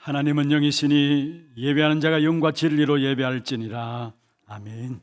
하나님은 영이시니 예배하는 자가 영과 진리로 예배할지니라. 아멘.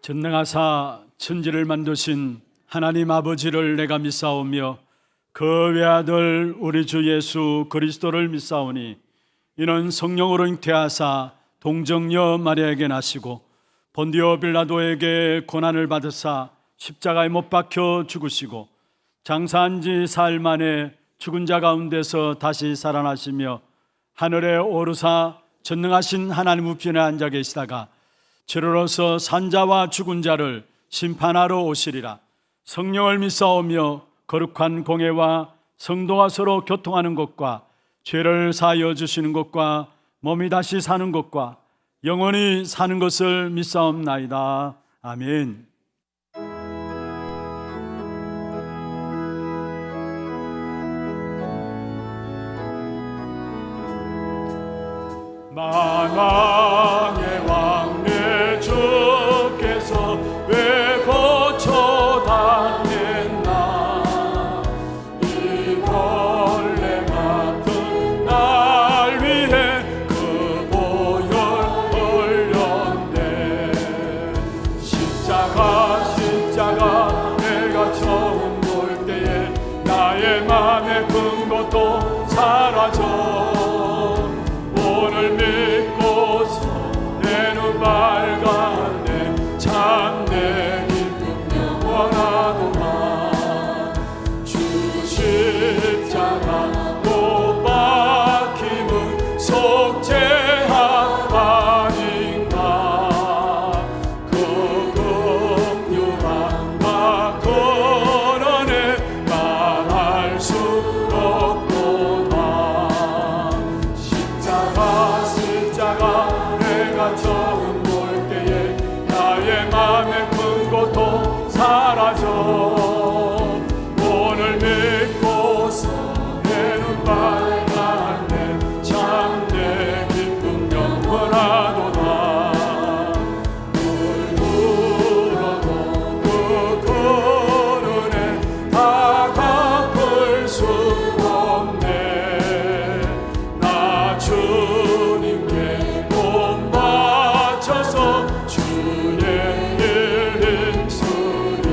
전능하사 천지를 만드신 하나님 아버지를 내가 믿사오며 그 외아들 우리 주 예수 그리스도를 믿사오니 이는 성령으로 잉태하사 동정녀 마리아에게 나시고 본디오 빌라도에게 고난을 받으사 십자가에 못 박혀 죽으시고 장사한 지 사흘 만에 죽은 자 가운데서 다시 살아나시며 하늘에 오르사 전능하신 하나님 우편에 앉아 계시다가 주로서 산자와 죽은 자를 심판하러 오시리라. 성령을 믿사오며 거룩한 공회와 성도가 서로 교통하는 것과 죄를 사하여 주시는 것과 몸이 다시 사는 것과 영원히 사는 것을 믿사옵나이다. 아멘. 만왕의 왕 내 주께서 왜 고쳐 다녔나 이 벌레 같은 날 위해 그 보혈 흘렸네. 십자가 내가 처음 볼 때에 나의 맘에 근것도 사라져. 오늘 믿고서 내 눈 밝았네. 참내 기쁨 영원하도다. 주 십자가 못 박힘은 속죄함 아닌가. 그 긍휼함과 그런에 말할 수 없도다. 십자가 내가 처음 볼 때에 나의 맘에 근것도 사라져. 오늘 믿고서 내 눈 밝았네. 참내 기쁨 영원하도다. 물 불어도 그 그른에 다 갚을 수 없네. 나 주님께 못 바쳐서 주의 일 힘쓰리.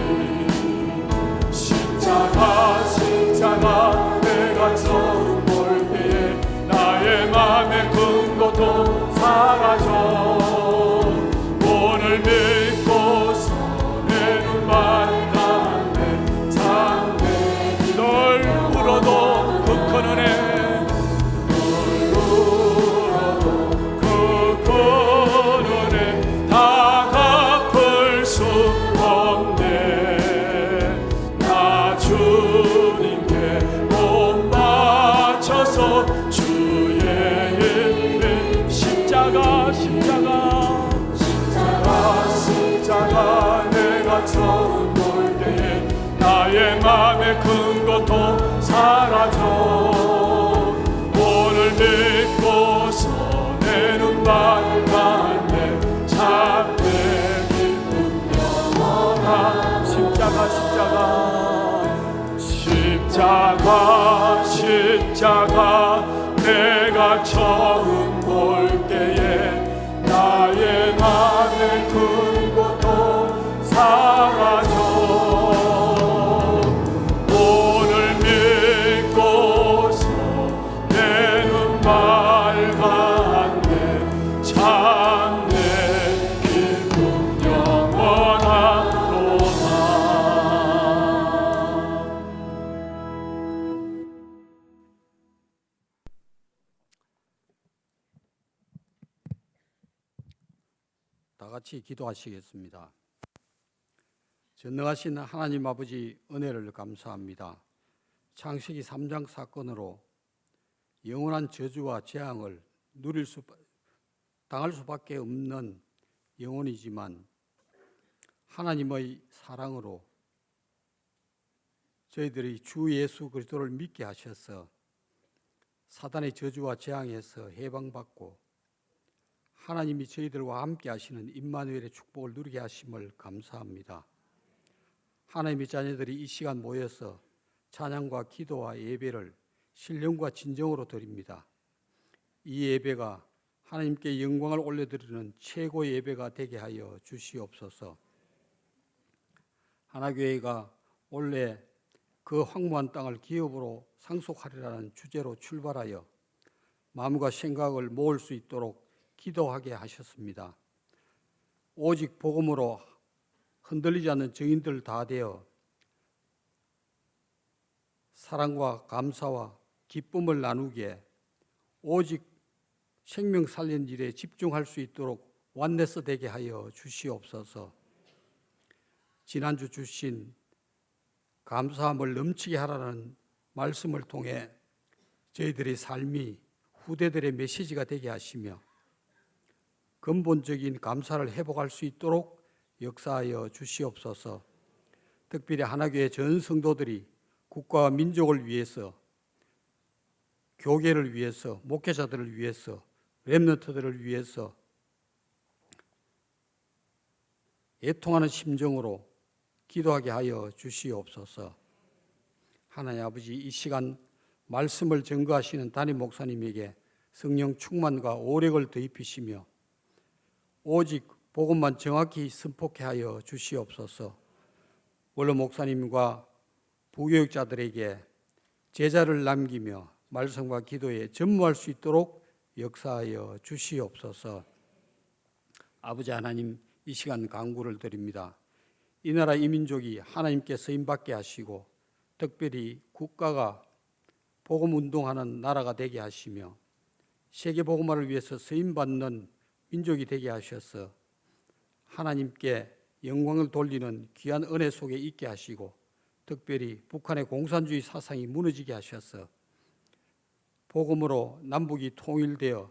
십자가 내가 처음 볼 때에 나의 맘에 근것도 사라져. 오늘 믿고서 내 눈 밝았네. 참내 널 울어도 그 큰 은혜 다 갚을 수 없네. 나 주님께 못 바쳐서 주의 이름. 십자가 내가 처음 볼 때에 나의 맘에 근것도 사라져. 오늘 믿고서 내 눈 밝았네. 참내 기쁨 영원한. 십자가 내가 처음 볼 때에 나의 맘에 근것도 사라져. 오늘 믿고서 내 눈 밝았네. 참내 기쁨 영원하도다. 다 같이 기도하시겠습니다. 전능하신 하나님 아버지 은혜를 감사합니다. 창세기 3장 사건으로 영원한 저주와 재앙을 당할 수밖에 없는 영혼이지만 하나님의 사랑으로 저희들이 주 예수 그리스도를 믿게 하셔서 사단의 저주와 재앙에서 해방받고 하나님이 저희들과 함께 하시는 임마누엘의 축복을 누리게 하심을 감사합니다. 하나님의 자녀들이 이 시간 모여서 찬양과 기도와 예배를 신령과 진정으로 드립니다. 이 예배가 하나님께 영광을 올려드리는 최고의 예배가 되게 하여 주시옵소서. 하나교회가 원래 그 황무한 땅을 기업으로 상속하리라는 주제로 출발하여 마음과 생각을 모을 수 있도록 기도하게 하셨습니다. 오직 복음으로 흔들리지 않는 증인들 다 되어 사랑과 감사와 기쁨을 나누기에 오직 생명 살리는 일에 집중할 수 있도록 완네스 되게 하여 주시옵소서. 지난주 주신 감사함을 넘치게 하라는 말씀을 통해 저희들의 삶이 후대들의 메시지가 되게 하시며 근본적인 감사를 회복할 수 있도록 역사하여 주시옵소서. 특별히 하나교회 전 성도들이 국가와 민족을 위해서, 교계를 위해서, 목회자들을 위해서, 렘넌트들을 위해서 애통하는 심정으로 기도하게 하여 주시옵소서. 하나님 아버지, 이 시간 말씀을 증거하시는 담임 목사님에게 성령 충만과 오력을 더입히시며 오직 복음만 정확히 선포케 하여 주시옵소서. 원로 목사님과 부교육자들에게 제자를 남기며 말씀과 기도에 전무할 수 있도록 역사하여 주시옵소서. 아버지 하나님, 이 시간 간구를 드립니다. 이 나라 이 민족이 하나님께 쓰임받게 하시고 특별히 국가가 복음운동하는 나라가 되게 하시며 세계 복음화를 위해서 쓰임받는 민족이 되게 하셔서 하나님께 영광을 돌리는 귀한 은혜 속에 있게 하시고 특별히 북한의 공산주의 사상이 무너지게 하셔서 복음으로 남북이 통일되어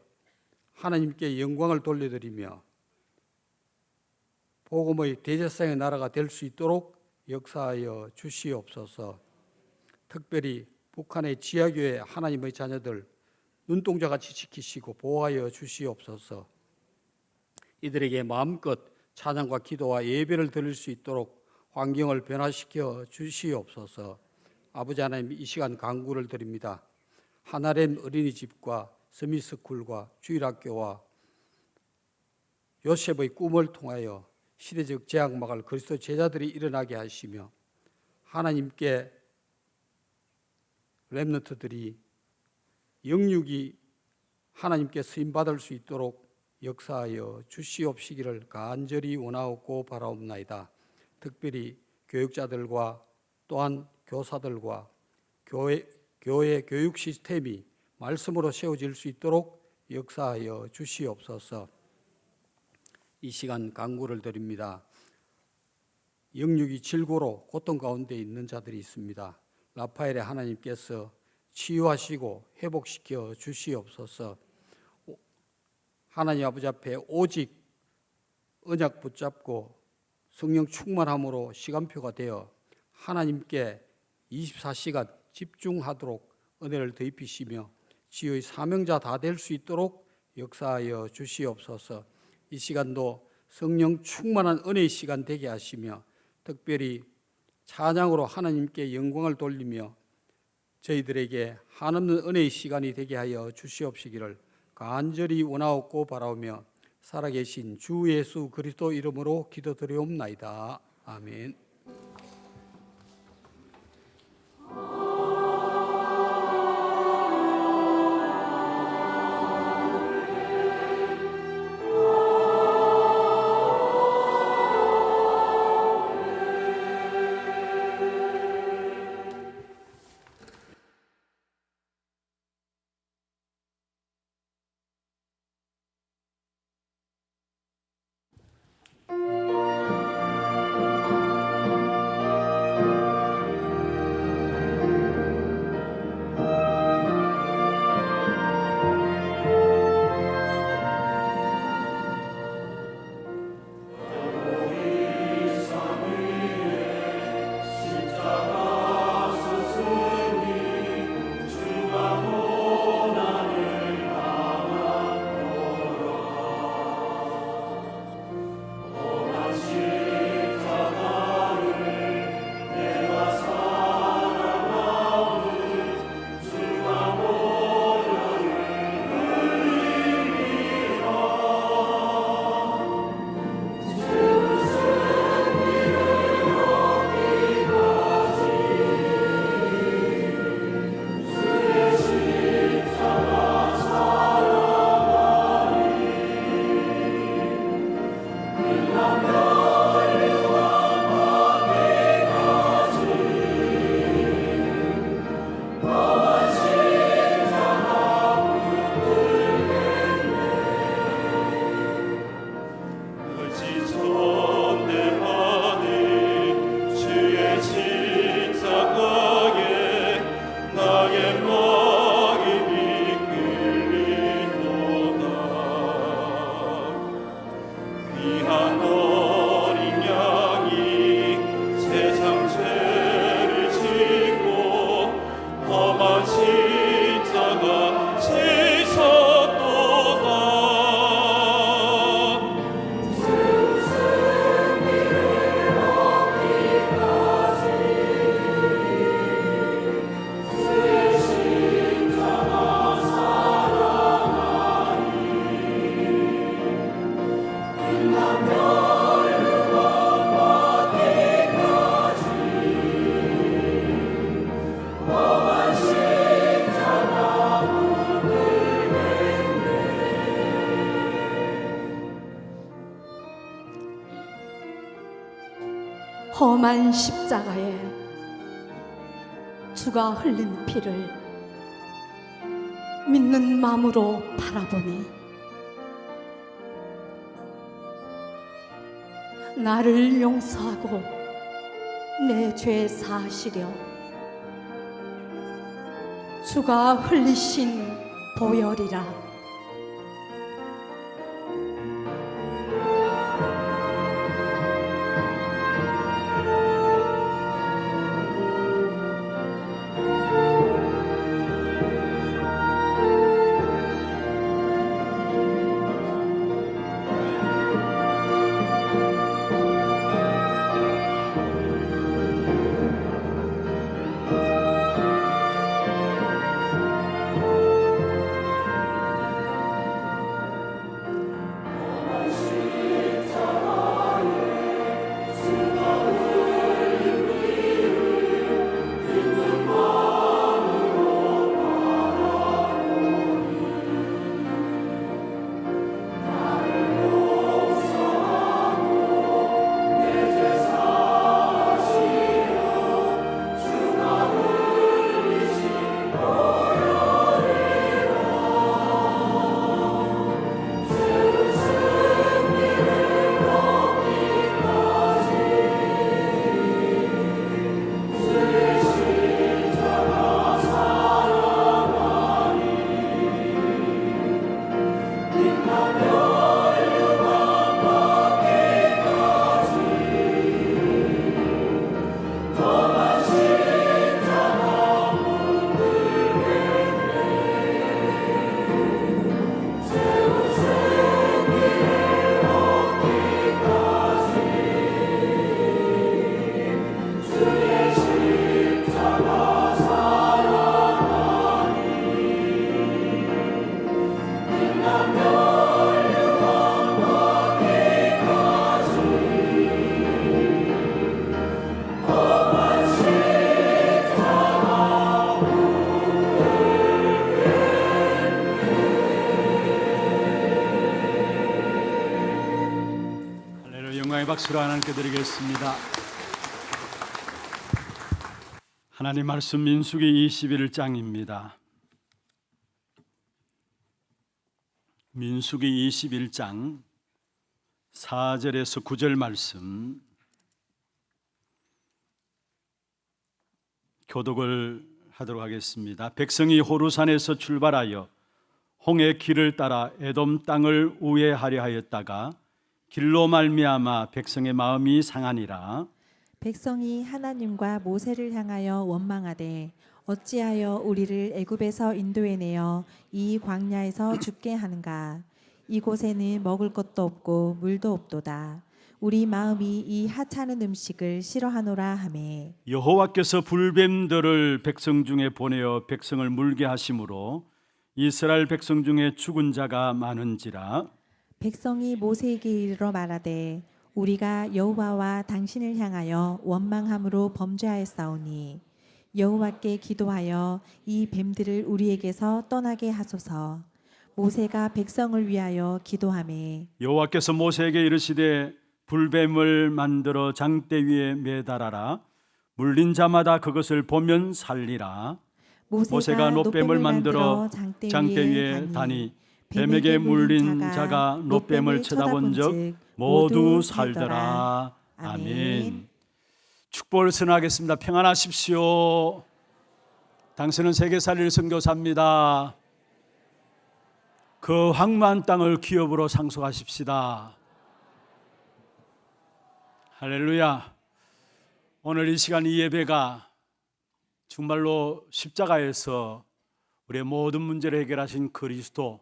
하나님께 영광을 돌려드리며 복음의 대제사장의 나라가 될 수 있도록 역사하여 주시옵소서. 특별히 북한의 지하교회 하나님의 자녀들 눈동자같이 지키시고 보호하여 주시옵소서. 이들에게 마음껏 찬양과 기도와 예배를 드릴 수 있도록 환경을 변화시켜 주시옵소서. 아버지 하나님, 이 시간 간구를 드립니다. 하나렘 어린이집과 서미스쿨과 주일학교와 요셉의 꿈을 통하여 시대적 재앙 막을 그리스도 제자들이 일어나게 하시며 하나님께 렘넌트들이 영육이 하나님께 쓰임받을 수 있도록 역사하여 주시옵시기를 간절히 원하옵고 바라옵나이다. 특별히 교육자들과 또한 교사들과 교회 교육 시스템이 말씀으로 세워질 수 있도록 역사하여 주시옵소서. 이 시간 간구를 드립니다. 영육이 질고로 고통 가운데 있는 자들이 있습니다. 라파엘의 하나님께서 치유하시고 회복시켜 주시옵소서. 하나님 아버지 앞에 오직 언약 붙잡고 성령 충만함으로 시간표가 되어 하나님께 24시간 집중하도록 은혜를 더입히시며 지혜의 사명자 다 될 수 있도록 역사하여 주시옵소서. 이 시간도 성령 충만한 은혜의 시간 되게 하시며 특별히 찬양으로 하나님께 영광을 돌리며 저희들에게 한없는 은혜의 시간이 되게 하여 주시옵시기를 간절히 원하옵고 바라오며 살아계신 주 예수 그리스도 이름으로 기도드리옵나이다. 아멘. 험한 십자가에 주가 흘린 피를 믿는 마음으로 바라보니 나를 용서하고 내 죄 사하시려 주가 흘리신 보혈이라. 박수로 하나님께 드리겠습니다. 하나님 말씀 민수기 21장입니다. 민수기 21장 4절에서 9절 말씀 교독을 하도록 하겠습니다. 백성이 호르산에서 출발하여 홍해 길을 따라 에돔 땅을 우회하려 하였다가 길로 말미암아 백성의 마음이 상하니라. 백성이 하나님과 모세를 향하여 원망하되 어찌하여 우리를 애굽에서 인도해내어 이 광야에서 죽게 하는가. 이곳에는 먹을 것도 없고 물도 없도다. 우리 마음이 이 하찮은 음식을 싫어하노라 하매 여호와께서 불뱀들을 백성 중에 보내어 백성을 물게 하심으로 이스라엘 백성 중에 죽은 자가 많은지라. 백성이 모세에게 이르러 말하되 우리가 여호와와 당신을 향하여 원망함으로 범죄하였사오니 여호와께 기도하여 이 뱀들을 우리에게서 떠나게 하소서. 모세가 백성을 위하여 기도하매 여호와께서 모세에게 이르시되 불뱀을 만들어 장대 위에 매달아라. 물린 자마다 그것을 보면 살리라. 모세가 놋뱀을 만들어 장대 위에 다니 뱀에게 물린 자가 놋뱀을 쳐다본 적 모두 살더라. 아멘. 축복을 선하겠습니다. 평안하십시오. 당신은 세계살릴 선교사입니다. 그 황무한 땅을 기업으로 상속하십시다. 할렐루야. 오늘 이 시간 이 예배가 정말로 십자가에서 우리의 모든 문제를 해결하신 그리스도,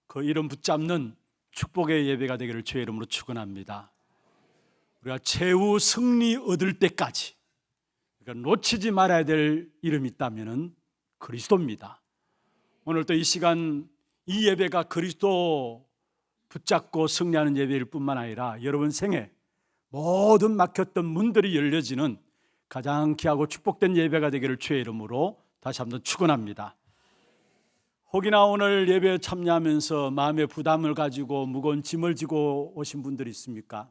그 이름 붙잡는 축복의 예배가 되기를 주의 이름으로 축원합니다. 우리가 최후 승리 얻을 때까지, 그러니까 놓치지 말아야 될 이름이 있다면 그리스도입니다. 오늘 또 이 시간 이 예배가 그리스도 붙잡고 승리하는 예배일 뿐만 아니라 여러분 생에 모든 막혔던 문들이 열려지는 가장 귀하고 축복된 예배가 되기를 주의 이름으로 다시 한번 축원합니다. 혹이나 오늘 예배에 참여하면서 마음의 부담을 가지고 무거운 짐을 지고 오신 분들이 있습니까?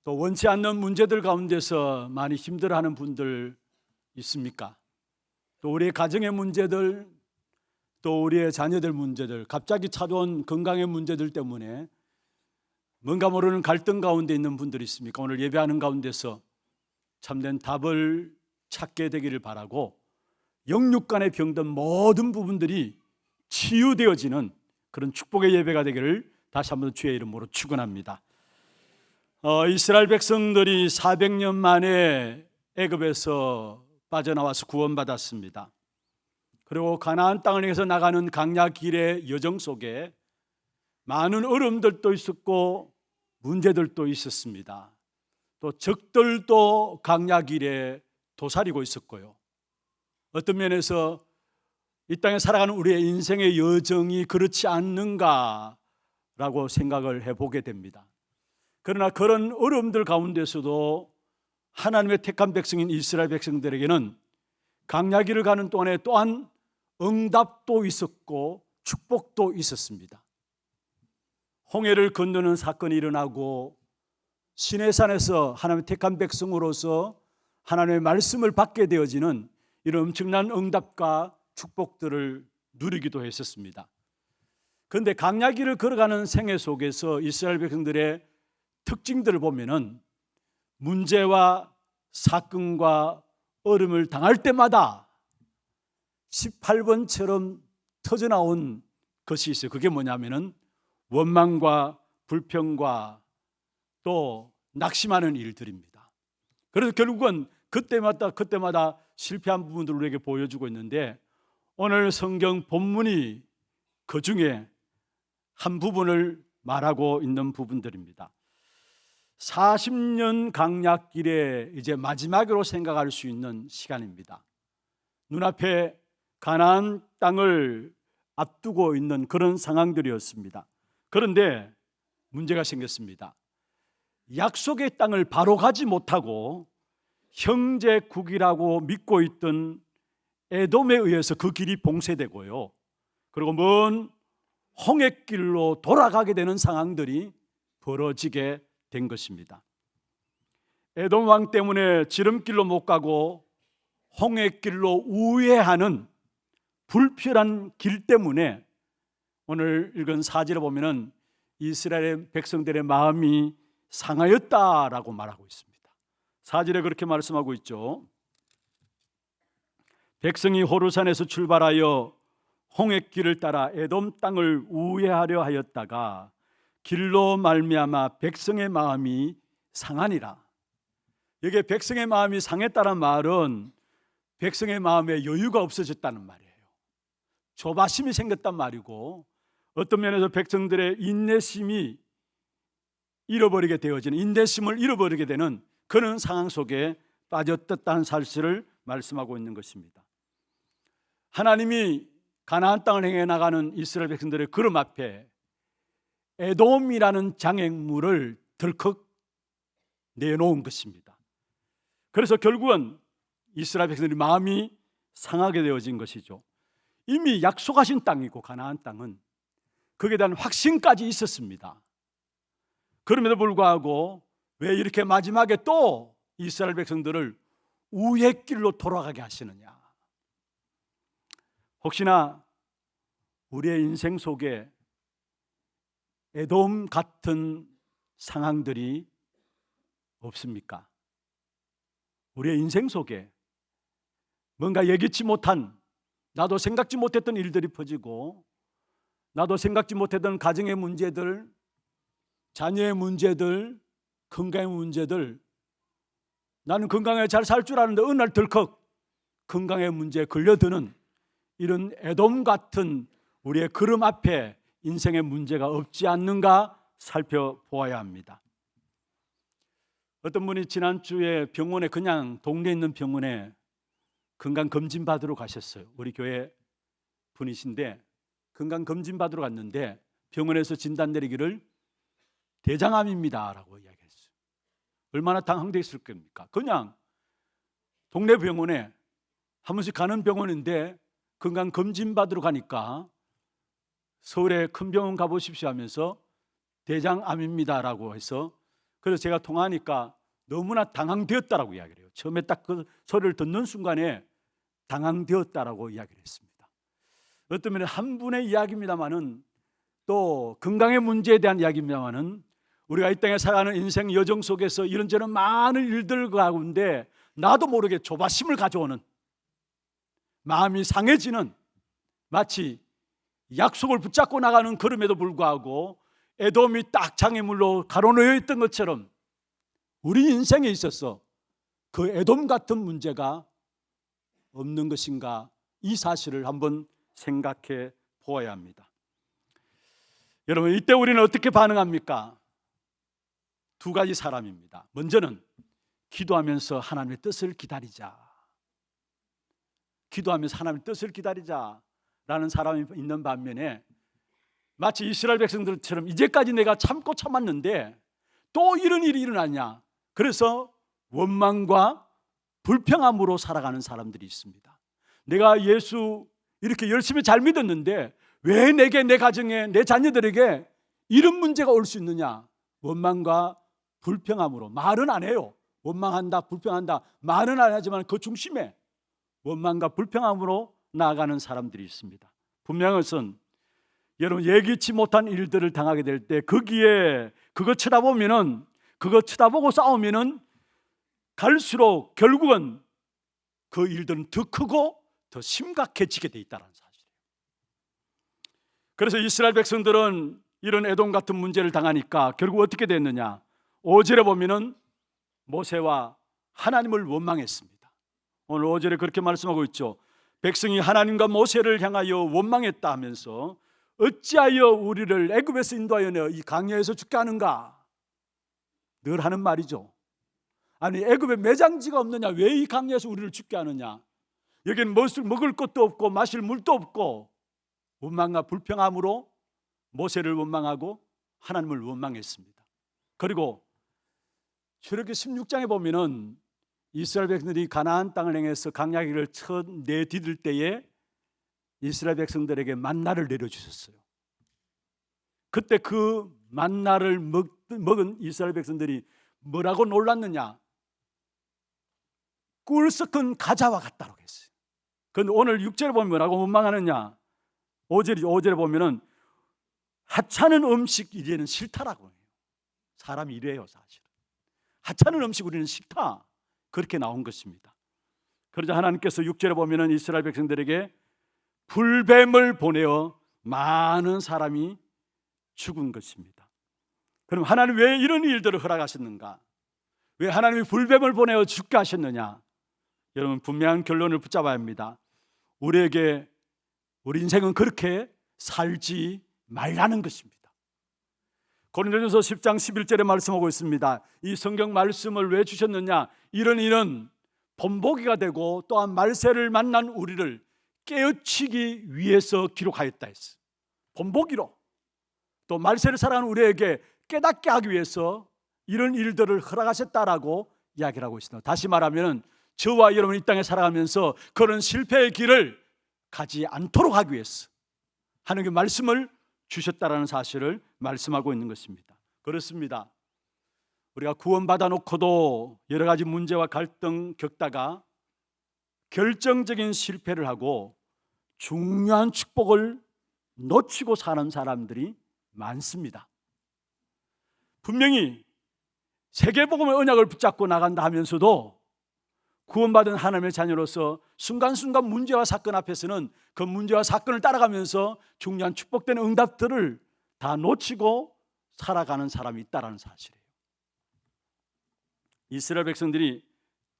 또 원치 않는 문제들 가운데서 많이 힘들어하는 분들 있습니까? 또 우리의 가정의 문제들, 또 우리의 자녀들 문제들, 갑자기 찾아온 건강의 문제들 때문에 뭔가 모르는 갈등 가운데 있는 분들이 있습니까? 오늘 예배하는 가운데서 참된 답을 찾게 되기를 바라고 영육 간에 병든 모든 부분들이 치유되어지는 그런 축복의 예배가 되기를 다시 한번 주의 이름으로 축원합니다. 이스라엘 백성들이 400년 만에 애굽에서 빠져나와서 구원받았습니다. 그리고 가나안 땅을 향해서 나가는 강야 길의 여정 속에 많은 어려움들도 있었고 문제들도 있었습니다. 또 적들도 강야 길에 도사리고 있었고요. 어떤 면에서 이 땅에 살아가는 우리의 인생의 여정이 그렇지 않는가라고 생각을 해보게 됩니다. 그러나 그런 어려움들 가운데서도 하나님의 택한 백성인 이스라엘 백성들에게는 강야 길을 가는 동안에 또한 응답도 있었고 축복도 있었습니다. 홍해를 건너는 사건이 일어나고 시내산에서 하나님의 택한 백성으로서 하나님의 말씀을 받게 되어지는 이런 엄청난 응답과 축복들을 누리기도 했었습니다. 그런데 강야 길을 걸어가는 생애 속에서 이스라엘 백성들의 특징들을 보면은 문제와 사건과 어려움을 당할 때마다 18번처럼 터져나온 것이 있어요. 그게 뭐냐면은 원망과 불평과 또 낙심하는 일들입니다. 그래서 결국은 그때마다 실패한 부분들을 우리에게 보여주고 있는데 오늘 성경 본문이 그 중에 한 부분을 말하고 있는 부분들입니다. 40년 강약길에 이제 마지막으로 생각할 수 있는 시간입니다. 눈앞에 가나안 땅을 앞두고 있는 그런 상황들이었습니다. 그런데 문제가 생겼습니다. 약속의 땅을 바로 가지 못하고 형제국이라고 믿고 있던 에돔에 의해서 그 길이 봉쇄되고요. 그리고 먼 홍해길로 돌아가게 되는 상황들이 벌어지게 된 것입니다. 에돔 왕 때문에 지름길로 못 가고 홍해길로 우회하는 불필요한 길 때문에 오늘 읽은 사절에 보면은 이스라엘 백성들의 마음이 상하였다라고 말하고 있습니다. 사절에 그렇게 말씀하고 있죠. 백성이 호르산에서 출발하여 홍해길을 따라 에돔 땅을 우회하려 하였다가 길로 말미암아 백성의 마음이 상하니라. 여기에 백성의 마음이 상했다는 말은 백성의 마음에 여유가 없어졌다는 말이에요. 조바심이 생겼단 말이고 어떤 면에서 백성들의 인내심을 잃어버리게 되는 그런 상황 속에 빠졌다는 사실을 말씀하고 있는 것입니다. 하나님이 가나안 땅을 향해 나가는 이스라엘 백성들의 걸음 앞에 에돔이라는 장애물을 덜컥 내놓은 것입니다. 그래서 결국은 이스라엘 백성들의 마음이 상하게 되어진 것이죠. 이미 약속하신 땅이고 가나안 땅은 거기에 대한 확신까지 있었습니다. 그럼에도 불구하고 왜 이렇게 마지막에 또 이스라엘 백성들을 우의 길로 돌아가게 하시느냐? 혹시나 우리의 인생 속에 에돔 같은 상황들이 없습니까? 우리의 인생 속에 뭔가 예기치 못한, 나도 생각지 못했던 일들이 퍼지고, 나도 생각지 못했던 가정의 문제들, 자녀의 문제들, 건강의 문제들, 나는 건강에 잘 살 줄 아는데 어느 날 덜컥 건강의 문제에 걸려드는 이런 에돔 같은 우리의 걸음 앞에 인생의 문제가 없지 않는가 살펴보아야 합니다. 어떤 분이 지난주에 병원에, 그냥 동네에 있는 병원에 건강검진 받으러 가셨어요. 우리 교회 분이신데 건강검진 받으러 갔는데 병원에서 진단 내리기를 대장암입니다 라고 이야기했어요. 얼마나 당황됐을 겁니까? 그냥 동네 병원에 한 번씩 가는 병원인데 건강검진 받으러 가니까 서울에 큰 병원 가보십시오 하면서 대장암입니다 라고 해서, 그래서 제가 통화하니까 너무나 당황되었다라고 이야기를 해요. 처음에 딱 그 소리를 듣는 순간에 당황되었다라고 이야기를 했습니다. 어떤 면에 한 분의 이야기입니다만은, 또 건강의 문제에 대한 이야기입니다만은, 우리가 이 땅에 살아가는 인생 여정 속에서 이런저런 많은 일들 가운데 나도 모르게 조바심을 가져오는, 마음이 상해지는, 마치 약속을 붙잡고 나가는 걸음에도 불구하고 에돔이 딱 장애물로 가로놓여 있던 것처럼 우리 인생에 있어서 그 에돔 같은 문제가 없는 것인가, 이 사실을 한번 생각해 보아야 합니다. 여러분, 이때 우리는 어떻게 반응합니까? 두 가지 사람입니다. 먼저는 기도하면서 하나님의 뜻을 기다리자, 기도하면서 하나님의 뜻을 기다리자라는 사람이 있는 반면에, 마치 이스라엘 백성들처럼 이제까지 내가 참고 참았는데 또 이런 일이 일어나냐, 그래서 원망과 불평함으로 살아가는 사람들이 있습니다. 내가 예수 이렇게 열심히 잘 믿었는데 왜 내게, 내 가정에, 내 자녀들에게 이런 문제가 올 수 있느냐, 원망과 불평함으로. 말은 안 해요. 원망한다, 불평한다, 말은 안 하지만 그 중심에 원망과 불평함으로 나아가는 사람들이 있습니다. 분명한 것은 여러분, 예기치 못한 일들을 당하게 될 때 거기에 그거 쳐다보면은, 그거 쳐다보고 싸우면은 갈수록 결국은 그 일들은 더 크고 더 심각해지게 돼 있다는 사실이에요. 그래서 이스라엘 백성들은 이런 에돔 같은 문제를 당하니까 결국 어떻게 됐느냐, 5절에 보면은 모세와 하나님을 원망했습니다. 오늘 5절에 그렇게 말씀하고 있죠. 백성이 하나님과 모세를 향하여 원망했다 하면서 어찌하여 우리를 애굽에서 인도하여 이 광야에서 죽게 하는가, 늘 하는 말이죠. 아니, 애굽에 매장지가 없느냐, 왜 이 광야에서 우리를 죽게 하느냐, 여기는 먹을 것도 없고 마실 물도 없고, 원망과 불평함으로 모세를 원망하고 하나님을 원망했습니다. 그리고 출애굽기 16장에 보면은 이스라엘 백성들이 가나안 땅을 향해서 광야길을 첫 내디딜 때에 이스라엘 백성들에게 만나를 내려주셨어요. 그때 그 만나를 먹은 이스라엘 백성들이 뭐라고 놀랐느냐, 꿀 섞은 과자와 같다고 했어요. 그런데 오늘 6절에 보면 뭐라고 원망하느냐, 5절에 보면은 하찮은 음식 이제는 싫다라고 해요. 사람이 이래요. 사실 하찮은 음식 우리는 싫다, 그렇게 나온 것입니다. 그러자 하나님께서 6절에 보면은 이스라엘 백성들에게 불뱀을 보내어 많은 사람이 죽은 것입니다. 그럼 하나님 왜 이런 일들을 허락하셨는가? 왜 하나님이 불뱀을 보내어 죽게 하셨느냐? 여러분, 분명한 결론을 붙잡아야 합니다. 우리에게, 우리 인생은 그렇게 살지 말라는 것입니다. 고린도전서 10장 11절에 말씀하고 있습니다. 이 성경 말씀을 왜 주셨느냐? 이런 일은 본보기가 되고 또한 말세를 만난 우리를 깨우치기 위해서 기록하였다 했어요. 본보기로, 또 말세를 살아가는 우리에게 깨닫게 하기 위해서 이런 일들을 허락하셨다라고 이야기를 하고 있습니다. 다시 말하면 저와 여러분 이 땅에 살아가면서 그런 실패의 길을 가지 않도록 하기 위해서 하나님의 말씀을 주셨다라는 사실을 말씀하고 있는 것입니다. 그렇습니다. 우리가 구원받아 놓고도 여러 가지 문제와 갈등 겪다가 결정적인 실패를 하고 중요한 축복을 놓치고 사는 사람들이 많습니다. 분명히 세계복음의 언약을 붙잡고 나간다 하면서도 구원받은 하나님의 자녀로서 순간순간 문제와 사건 앞에서는 그 문제와 사건을 따라가면서 중요한 축복된 응답들을 다 놓치고 살아가는 사람이 있다는 사실이에요. 이스라엘 백성들이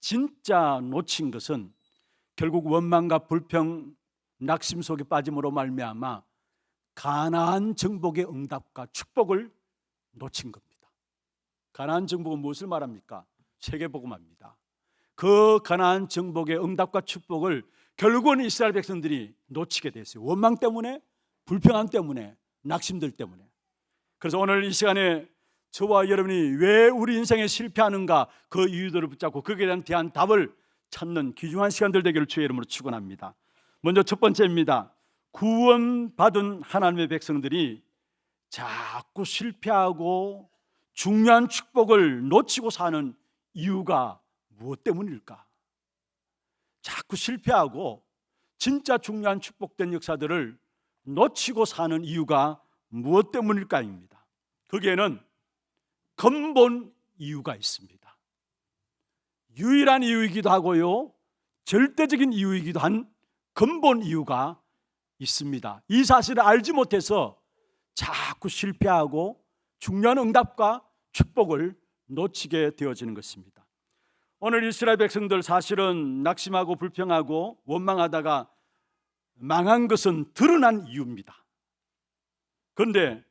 진짜 놓친 것은 결국 원망과 불평, 낙심 속에 빠짐으로 말미암아 가나안 정복의 응답과 축복을 놓친 겁니다. 가나안 정복은 무엇을 말합니까? 세계복음화입니다. 그 가나안 정복의 응답과 축복을 결국은 이스라엘 백성들이 놓치게 됐어요. 원망 때문에, 불평함 때문에, 낙심들 때문에. 그래서 오늘 이 시간에 저와 여러분이 왜 우리 인생에 실패하는가, 그 이유들을 붙잡고 거기에 대한 답을 찾는 귀중한 시간들 되기를 주의 이름으로 축원합니다. 먼저 첫 번째입니다. 구원받은 하나님의 백성들이 자꾸 실패하고 중요한 축복을 놓치고 사는 이유가 무엇 때문일까? 자꾸 실패하고 진짜 중요한 축복된 역사들을 놓치고 사는 이유가 무엇 때문일까입니다. 거기에는 근본 이유가 있습니다. 유일한 이유이기도 하고요, 절대적인 이유이기도 한 근본 이유가 있습니다. 이 사실을 알지 못해서 자꾸 실패하고 중요한 응답과 축복을 놓치게 되어지는 것입니다. 오늘 이스라엘 백성들 사실은 낙심하고 불평하고 원망하다가 망한 것은 드러난 이유입니다. 그런데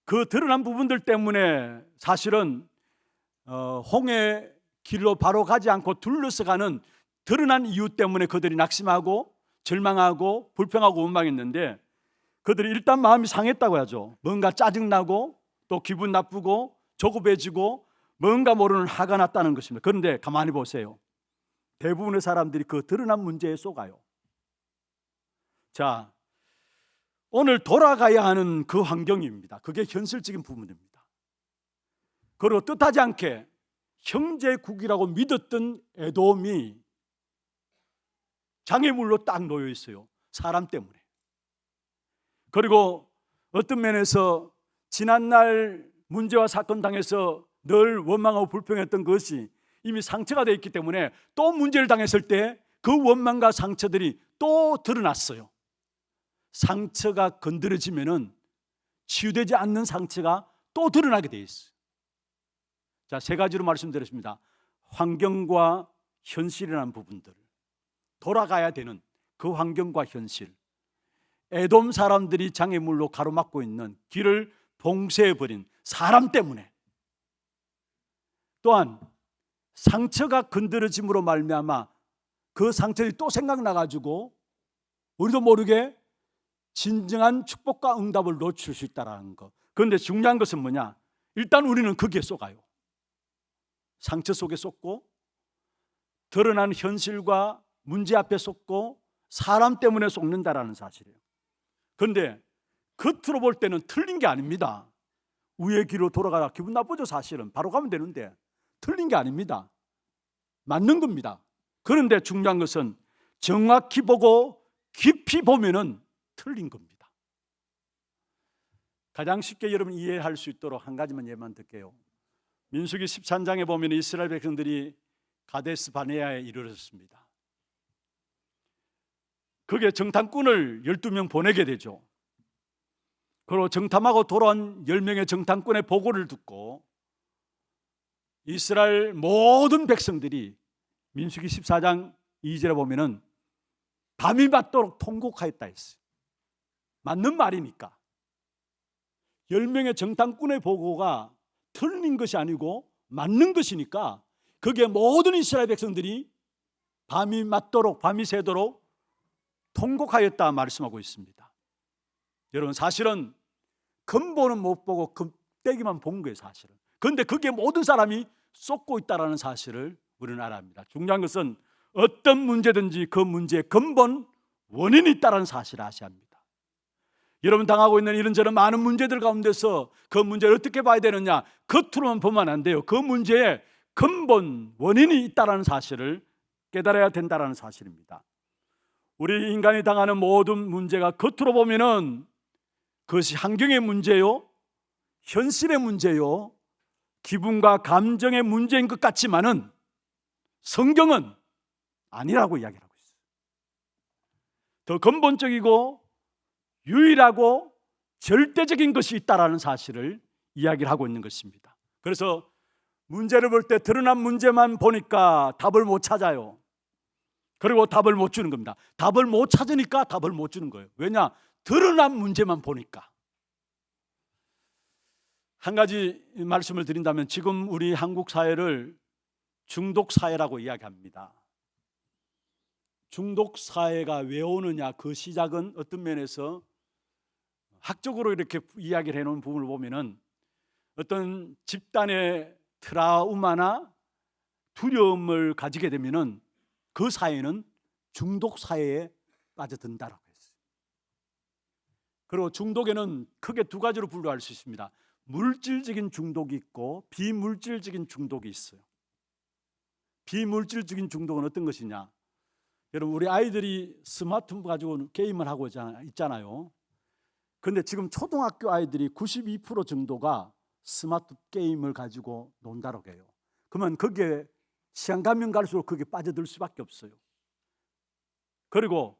그 드러난 부분들 때문에 사실은 홍해 길로 바로 가지 않고 둘러서가는 드러난 이유 때문에 그들이 낙심하고 절망하고 불평하고 원망했는데, 그들이 일단 마음이 상했다고 하죠. 뭔가 짜증나고 또 기분 나쁘고 조급해지고 뭔가 모르는 화가 났다는 것입니다. 그런데 가만히 보세요. 대부분의 사람들이 그 드러난 문제에 속아요. 자, 오늘 돌아가야 하는 그 환경입니다. 그게 현실적인 부분입니다. 그리고 뜻하지 않게 형제국이라고 믿었던 에돔이 장애물로 딱 놓여 있어요. 사람 때문에. 그리고 어떤 면에서 지난날 문제와 사건 당해서 늘 원망하고 불평했던 것이 이미 상처가 되어 있기 때문에 또 문제를 당했을 때 그 원망과 상처들이 또 드러났어요. 상처가 건드려지면은 치유되지 않는 상처가 또 드러나게 되어 있어요. 자, 세 가지로 말씀드렸습니다. 환경과 현실이라는 부분들, 돌아가야 되는 그 환경과 현실, 에돔 사람들이 장애물로 가로막고 있는 길을 봉쇄해버린 사람 때문에, 또한 상처가 건드려짐으로 말미암아 그 상처들이 또 생각나가지고 우리도 모르게 진정한 축복과 응답을 놓칠 수 있다는 것. 그런데 중요한 것은 뭐냐? 일단 우리는 거기에 속아요. 상처 속에 속고 드러난 현실과 문제 앞에 속고 사람 때문에 속는다라는 사실이에요. 그런데 겉으로 볼 때는 틀린 게 아닙니다. 우의 길로 돌아가라. 기분 나쁘죠 사실은. 바로 가면 되는데 틀린 게 아닙니다. 맞는 겁니다. 그런데 중요한 것은 정확히 보고 깊이 보면은 틀린 겁니다. 가장 쉽게 여러분 이해할 수 있도록 한 가지만 예만 들게요. 민수기 13장에 보면 이스라엘 백성들이 가데스 바네아에 이르렀습니다. 거기에 정탐꾼을 12명 보내게 되죠. 그리고 정탐하고 돌아온 10명의 정탐꾼의 보고를 듣고 이스라엘 모든 백성들이 민수기 14장 2절에 보면은 밤이 맞도록 통곡하였다 했어요. 맞는 말이니까. 10명의 정탐꾼의 보고가 틀린 것이 아니고 맞는 것이니까 거기에 모든 이스라엘 백성들이 밤이 맞도록, 밤이 새도록 통곡하였다 말씀하고 있습니다. 여러분, 사실은 근본은 못 보고 껍데기만 본 거예요 사실은. 그런데 거기에 모든 사람이 쏟고 있다는 사실을 우리는 알아야 합니다. 중요한 것은 어떤 문제든지 그 문제의 근본 원인이 있다는 사실을 아셔야 합니다. 여러분 당하고 있는 이런저런 많은 문제들 가운데서 그 문제를 어떻게 봐야 되느냐? 겉으로만 보면 안 돼요. 그 문제에 근본 원인이 있다는 사실을 깨달아야 된다는 사실입니다. 우리 인간이 당하는 모든 문제가 겉으로 보면은 그것이 환경의 문제요, 현실의 문제요, 기분과 감정의 문제인 것 같지만은 성경은 아니라고 이야기하고 있어요. 더 근본적이고 유일하고 절대적인 것이 있다라는 사실을 이야기를 하고 있는 것입니다. 그래서 문제를 볼 때 드러난 문제만 보니까 답을 못 찾아요. 그리고 답을 못 주는 겁니다. 답을 못 찾으니까 답을 못 주는 거예요. 왜냐? 드러난 문제만 보니까. 한 가지 말씀을 드린다면 지금 우리 한국 사회를 중독 사회라고 이야기합니다. 중독 사회가 왜 오느냐? 그 시작은 어떤 면에서 학적으로 이렇게 이야기를 해놓은 부분을 보면은 어떤 집단의 트라우마나 두려움을 가지게 되면은 그 사회는 중독 사회에 빠져든다라고 했어요. 그리고 중독에는 크게 두 가지로 분류할 수 있습니다. 물질적인 중독이 있고 비물질적인 중독이 있어요. 비물질적인 중독은 어떤 것이냐? 여러분 우리 아이들이 스마트폰 가지고 게임을 하고 있잖아요. 그런데 지금 초등학교 아이들이 92% 정도가 스마트 게임을 가지고 논다라고 해요. 그러면 거기에 시간 가면 갈수록 거기에 빠져들 수밖에 없어요. 그리고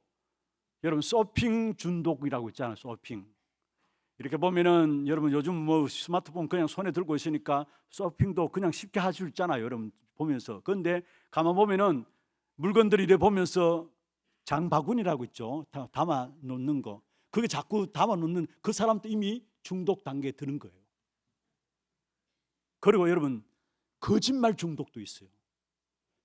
여러분 쇼핑 중독이라고 있잖아요. 쇼핑. 이렇게 보면은 여러분 요즘 뭐 스마트폰 그냥 손에 들고 있으니까 쇼핑도 그냥 쉽게 할 수 있잖아요. 여러분 보면서. 그런데 가만 보면은 물건들이 이래 보면서 장바구니라고 있죠. 담아 놓는 거. 그게 자꾸 담아 놓는 그 사람도 이미 중독 단계에 드는 거예요. 그리고 여러분 거짓말 중독도 있어요.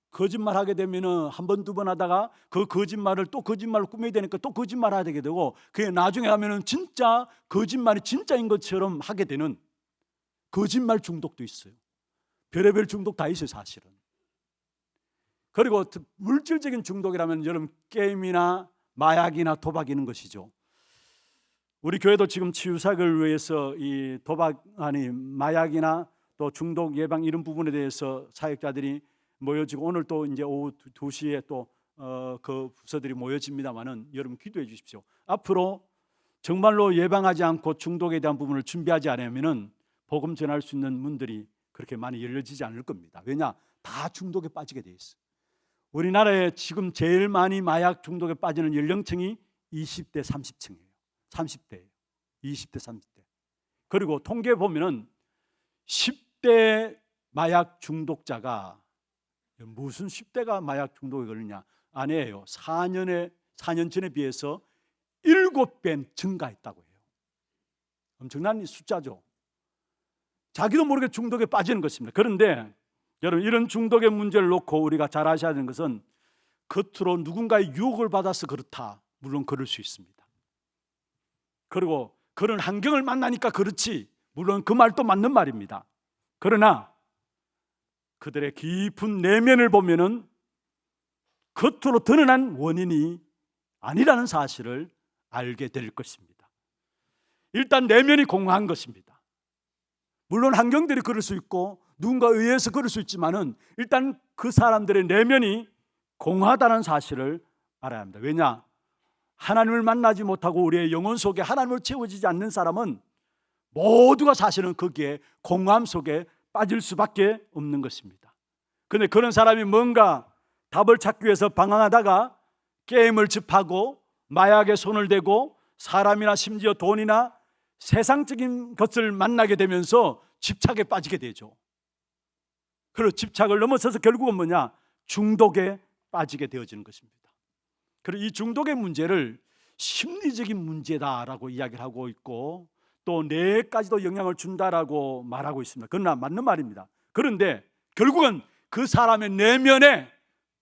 거짓말 하게 되면은 한 번, 두 번 하다가 그 거짓말을 또 거짓말로 꾸며야 되니까 또 거짓말 하게 되고 그게 나중에 하면은 진짜 거짓말이 진짜인 것처럼 하게 되는 거짓말 중독도 있어요. 별의별 중독 다 있어요, 사실은. 그리고 물질적인 중독이라면 여러분 게임이나 마약이나 도박 이런 것이죠. 우리 교회도 지금 치유사역을 위해서 이 도박 아니 마약이나 또 중독 예방 이런 부분에 대해서 사역자들이 모여지고 오늘 또 이제 오후 2시에 또 그 부서들이 모여집니다만은 여러분 기도해 주십시오. 앞으로 정말로 예방하지 않고 중독에 대한 부분을 준비하지 않으면은 복음 전할 수 있는 문들이 그렇게 많이 열려지지 않을 겁니다. 왜냐? 다 중독에 빠지게 돼 있어. 우리나라에 지금 제일 많이 마약 중독에 빠지는 연령층이 20대, 30층이에요. 30대예요. 20대, 30대. 그리고 통계 보면은 10대 마약 중독자가 무슨 10대가 마약 중독에 걸리냐? 아니에요. 4년 전에 비해서 7배 증가했다고 해요. 엄청난 숫자죠. 자기도 모르게 중독에 빠지는 것입니다. 그런데 여러분 이런 중독의 문제를 놓고 우리가 잘 아셔야 하는 것은 겉으로 누군가의 유혹을 받아서 그렇다. 물론 그럴 수 있습니다. 그리고 그런 환경을 만나니까 그렇지. 물론 그 말도 맞는 말입니다. 그러나 그들의 깊은 내면을 보면은 겉으로 드러난 원인이 아니라는 사실을 알게 될 것입니다. 일단 내면이 공허한 것입니다. 물론 환경들이 그럴 수 있고 누군가에 의해서 그럴 수 있지만은 일단 그 사람들의 내면이 공허하다는 사실을 알아야 합니다. 왜냐? 하나님을 만나지 못하고 우리의 영혼 속에 하나님을 채워지지 않는 사람은 모두가 사실은 거기에 공허함 속에 빠질 수밖에 없는 것입니다. 그런데 그런 사람이 뭔가 답을 찾기 위해서 방황하다가 게임을 접하고 마약에 손을 대고 사람이나 심지어 돈이나 세상적인 것을 만나게 되면서 집착에 빠지게 되죠. 그리고 집착을 넘어서서 결국은 뭐냐? 중독에 빠지게 되어지는 것입니다. 그리고 이 중독의 문제를 심리적인 문제다라고 이야기를 하고 있고 또 뇌까지도 영향을 준다라고 말하고 있습니다. 그러나 맞는 말입니다. 그런데 결국은 그 사람의 내면에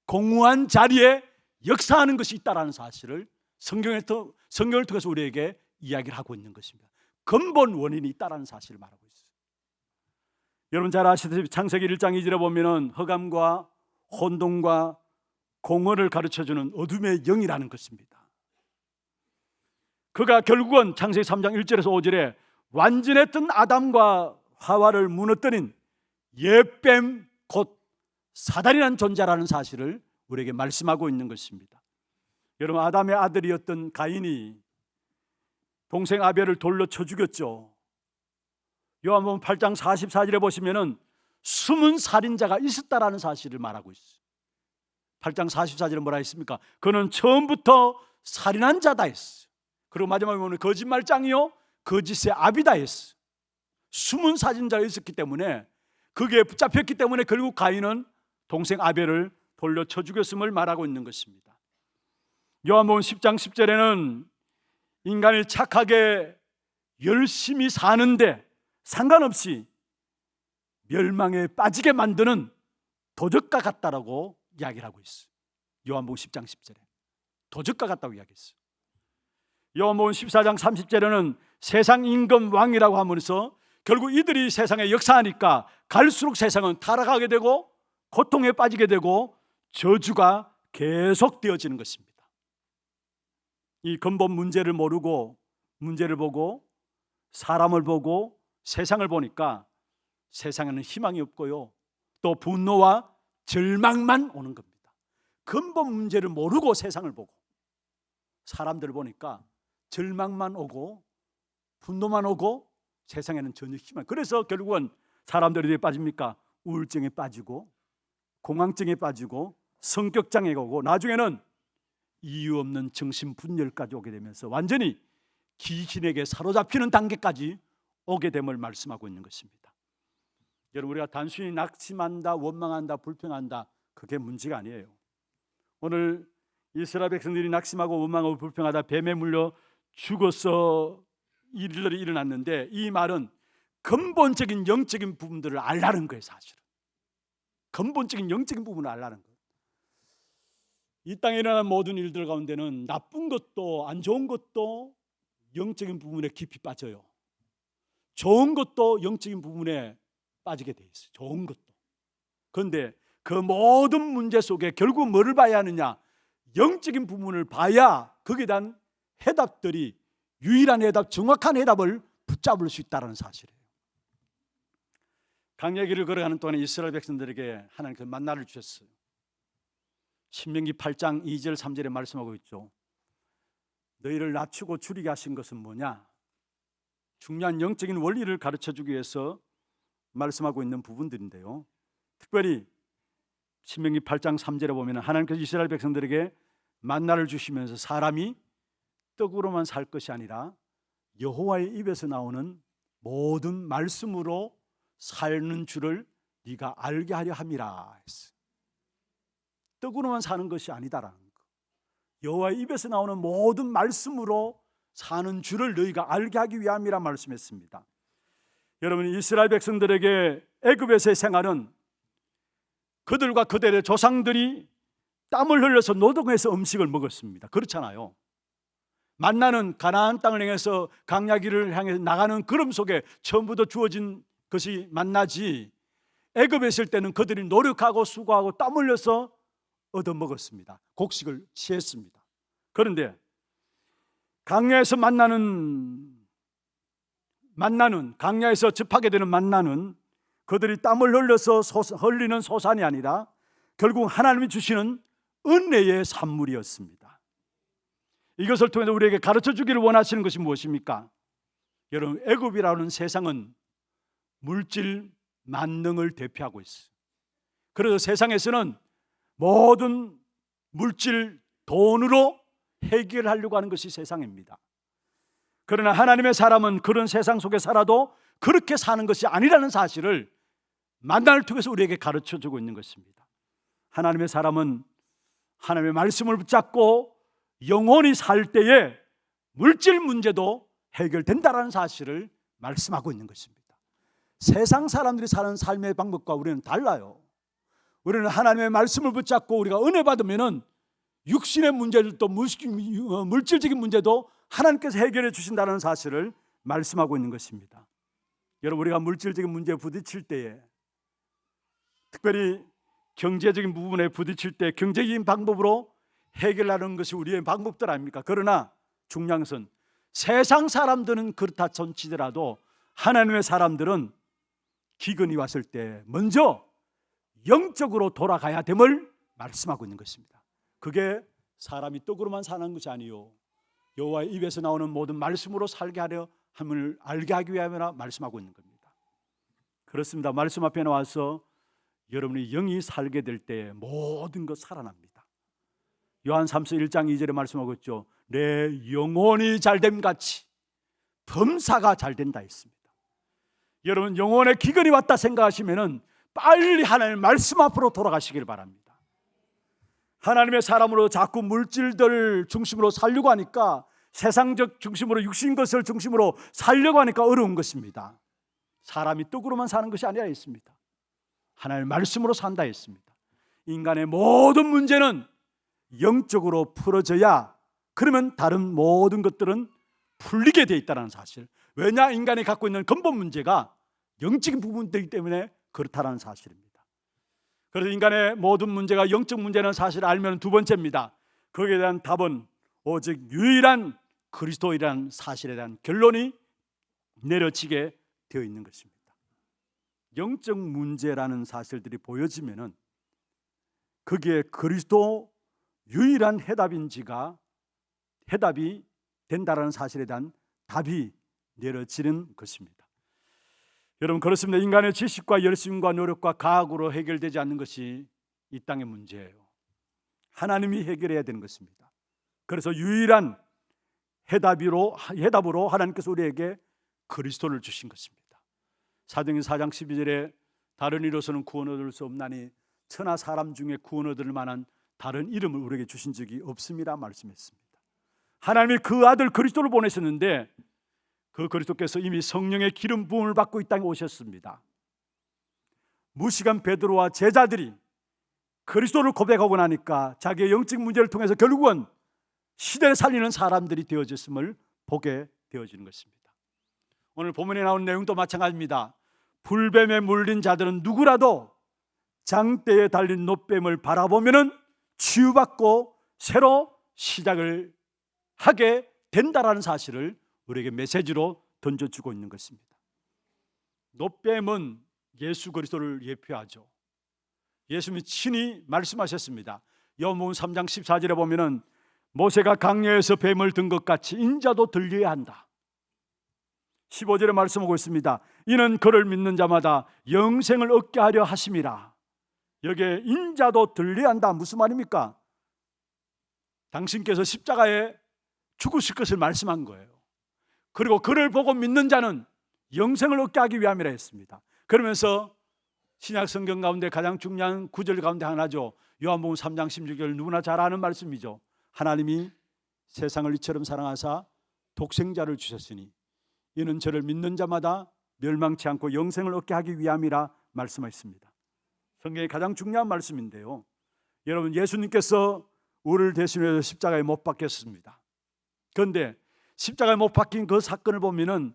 공허한 자리에 역사하는 것이 있다는 사실을 성경을 통해서 우리에게 이야기를 하고 있는 것입니다. 근본 원인이 있다는 사실을 말하고 있어요. 여러분 잘 아시다시피 창세기 1장 2절에 보면은 흑암과 혼돈과 공허를 가르쳐주는 어둠의 영이라는 것입니다. 그가 결국은 창세기 3장 1절에서 5절에 완전했던 아담과 하와를 무너뜨린 옛뱀 곧 사단이라는 존재라는 사실을 우리에게 말씀하고 있는 것입니다. 여러분, 아담의 아들이었던 가인이 동생 아벨을 돌로 쳐 죽였죠. 요한복음 8장 44절에 보시면은 숨은 살인자가 있었다라는 사실을 말하고 있어요. 8장 44절에 뭐라 했습니까? 그는 처음부터 살인한 자다 했어요. 그리고 마지막에 보면 거짓말장이요 거짓의 아비다 했어요. 숨은 살인자가 있었기 때문에, 거기에 붙잡혔기 때문에 결국 가인은 동생 아벨을 돌려 쳐 죽였음을 말하고 있는 것입니다. 요한복음 10장 10절에는 인간이 착하게 열심히 사는데 상관없이 멸망에 빠지게 만드는 도적과 같다라고 이야기를 하고 있어요. 요한복음 10장 10절에 도적과 같다고 이야기했어요. 요한복음 14장 30절에는 세상 임금 왕이라고 하면서 결국 이들이 세상에 역사하니까 갈수록 세상은 타락하게 되고 고통에 빠지게 되고 저주가 계속되어지는 것입니다. 이 근본 문제를 모르고 문제를 보고 사람을 보고 세상을 보니까 세상에는 희망이 없고요, 또 분노와 절망만 오는 겁니다. 근본 문제를 모르고 세상을 보고 사람들을 보니까 절망만 오고 분노만 오고 세상에는 전혀 희망. 그래서 결국은 사람들이 어디에 빠집니까? 우울증에 빠지고 공황증에 빠지고 성격장애가 오고 나중에는 이유 없는 정신분열까지 오게 되면서 완전히 귀신에게 사로잡히는 단계까지 오게 됨을 말씀하고 있는 것입니다. 여러분, 우리가 단순히 낙심한다, 원망한다, 불평한다, 그게 문제가 아니에요. 오늘 이스라엘 백성들이 낙심하고 원망하고 불평하다 뱀에 물려 죽어서 일들이 일어났는데, 이 말은 근본적인 영적인 부분들을 알라는 거예요. 사실은 근본적인 영적인 부분을 알라는 거예요. 이 땅에 일어나는 모든 일들 가운데는 나쁜 것도 안 좋은 것도 영적인 부분에 깊이 빠져요. 좋은 것도 영적인 부분에 빠지게 돼 있어요. 좋은 것도. 그런데 그 모든 문제 속에 결국 뭐를 봐야 하느냐? 영적인 부분을 봐야 거기에 대한 해답들이 유일한 해답, 정확한 해답을 붙잡을 수 있다는 사실이에요. 광야길을 걸어가는 동안에 이스라엘 백성들에게 하나님께서 만나를 주셨어요. 신명기 8장 2절 3절에 말씀하고 있죠. 너희를 낮추고 줄이게 하신 것은 뭐냐? 중요한 영적인 원리를 가르쳐주기 위해서 말씀하고 있는 부분들인데요, 특별히 신명기 8장 3절에 보면 하나님께서 이스라엘 백성들에게 만나를 주시면서 사람이 떡으로만 살 것이 아니라 여호와의 입에서 나오는 모든 말씀으로 사는 줄을 네가 알게 하려 함이라 했어요. 떡으로만 사는 것이 아니다라는 거. 여호와의 입에서 나오는 모든 말씀으로 사는 줄을 너희가 알게 하기 위함이라 말씀했습니다. 여러분, 이스라엘 백성들에게 애굽에서의 생활은 그들과 그들의 조상들이 땀을 흘려서 노동해서 음식을 먹었습니다. 그렇잖아요. 만나는 가나안 땅을 향해서 광야길을 향해 나가는 걸음 속에 처음부터 주어진 것이 만나지, 애굽에 있을 때는 그들이 노력하고 수고하고 땀 흘려서 얻어먹었습니다. 곡식을 취했습니다. 그런데 광야에서 만나는 광야에서 접하게 되는 만나는 그들이 땀을 흘려서 흘리는 소산이 아니라 결국 하나님이 주시는 은혜의 산물이었습니다. 이것을 통해서 우리에게 가르쳐 주기를 원하시는 것이 무엇입니까? 여러분, 애굽이라는 세상은 물질 만능을 대표하고 있어요. 그래서 세상에서는 모든 물질, 돈으로 해결하려고 하는 것이 세상입니다. 그러나 하나님의 사람은 그런 세상 속에 살아도 그렇게 사는 것이 아니라는 사실을 만남을 통해서 우리에게 가르쳐주고 있는 것입니다. 하나님의 사람은 하나님의 말씀을 붙잡고 영원히 살 때에 물질 문제도 해결된다는 사실을 말씀하고 있는 것입니다. 세상 사람들이 사는 삶의 방법과 우리는 달라요. 우리는 하나님의 말씀을 붙잡고 우리가 은혜 받으면은 육신의 문제들도 물질적인 문제도 하나님께서 해결해 주신다는 사실을 말씀하고 있는 것입니다. 여러분, 우리가 물질적인 문제에 부딪힐 때에, 특별히 경제적인 부분에 부딪힐 때 경제적인 방법으로 해결하는 것이 우리의 방법들 아닙니까? 그러나 중요한 것은 세상 사람들은 그렇다 손치더라도 하나님의 사람들은 기근이 왔을 때 먼저 영적으로 돌아가야 됨을 말씀하고 있는 것입니다. 그게 사람이 떡으로만 사는 것이 아니요 여호와의 입에서 나오는 모든 말씀으로 살게 하려 함을 알게 하기 위함이라 말씀하고 있는 겁니다. 그렇습니다. 말씀 앞에 나와서 여러분이 영이 살게 될 때 모든 것 살아납니다. 요한 3서 1장 2절에 말씀하고 있죠. 내 영혼이 잘됨 같이 범사가 잘된다 했습니다. 여러분 영혼에 기근이 왔다 생각하시면 빨리 하나님의 말씀 앞으로 돌아가시길 바랍니다. 하나님의 사람으로 자꾸 물질들 중심으로 살려고 하니까, 세상적 중심으로 육신 것을 중심으로 살려고 하니까 어려운 것입니다. 사람이 떡으로만 사는 것이 아니라 했습니다. 하나님의 말씀으로 산다 했습니다. 인간의 모든 문제는 영적으로 풀어져야, 그러면 다른 모든 것들은 풀리게 되어 있다는 사실. 왜냐? 인간이 갖고 있는 근본 문제가 영적인 부분이기 때문에 그렇다는 사실입니다. 그래서 인간의 모든 문제가 영적 문제는 사실을 알면 두 번째입니다. 거기에 대한 답은 오직 유일한 그리스도이라는 사실에 대한 결론이 내려지게 되어 있는 것입니다. 영적 문제라는 사실들이 보여지면은 거기에 그리스도 유일한 해답인지가 해답이 된다라는 사실에 대한 답이 내려지는 것입니다. 여러분 그렇습니다. 인간의 지식과 열심과 노력과 과학으로 해결되지 않는 것이 이 땅의 문제예요. 하나님이 해결해야 되는 것입니다. 그래서 유일한 해답으로 하나님께서 우리에게 그리스도를 주신 것입니다. 사도행전 4장 12절에 다른 이로서는 구원 얻을 수 없나니 천하 사람 중에 구원 얻을 만한 다른 이름을 우리에게 주신 적이 없습니다 말씀했습니다. 하나님이 그 아들 그리스도를 보내셨는데 그 그리스도께서 이미 성령의 기름 부음을 받고 이 땅에 오셨습니다. 무시간 베드로와 제자들이 그리스도를 고백하고 나니까 자기의 영적 문제를 통해서 결국은 시대를 살리는 사람들이 되어졌음을 보게 되어지는 것입니다. 오늘 본문에 나온 내용도 마찬가지입니다. 불뱀에 물린 자들은 누구라도 장대에 달린 놋뱀을 바라보면 치유받고 새로 시작을 하게 된다라는 사실을 우리에게 메시지로 던져주고 있는 것입니다. 놋뱀은 예수 그리스도를 예표하죠. 예수님이 친히 말씀하셨습니다. 요한복음 3장 14절에 보면은 모세가 강야에서 뱀을 든 것 같이 인자도 들려야 한다. 15절에 말씀하고 있습니다. 이는 그를 믿는 자마다 영생을 얻게 하려 하심이라. 여기에 인자도 들려야 한다. 무슨 말입니까? 당신께서 십자가에 죽으실 것을 말씀한 거예요. 그리고 그를 보고 믿는 자는 영생을 얻게 하기 위함이라 했습니다. 그러면서 신약 성경 가운데 가장 중요한 구절 가운데 하나죠. 요한복음 3장 16절 누구나 잘 아는 말씀이죠. 하나님이 세상을 이처럼 사랑하사 독생자를 주셨으니 이는 저를 믿는 자마다 멸망치 않고 영생을 얻게 하기 위함이라 말씀하셨습니다. 성경의 가장 중요한 말씀인데요. 여러분 예수님께서 우리를 대신해서 십자가에 못 박혔습니다. 그런데 십자가에 못 박힌 그 사건을 보면은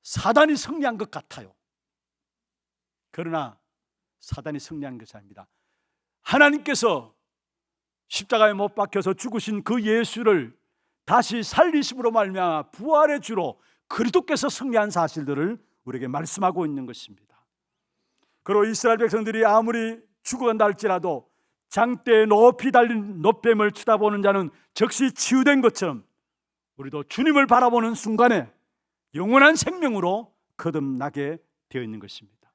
사단이 승리한 것 같아요. 그러나 사단이 승리한 것이 아닙니다. 하나님께서 십자가에 못 박혀서 죽으신 그 예수를 다시 살리심으로 말미암아 부활의 주로 그리스도께서 승리한 사실들을 우리에게 말씀하고 있는 것입니다. 그리고 이스라엘 백성들이 아무리 죽어간다 할지라도 장대에 높이 달린 놋뱀을 쳐다보는 자는 즉시 치유된 것처럼 우리도 주님을 바라보는 순간에 영원한 생명으로 거듭나게 되어 있는 것입니다.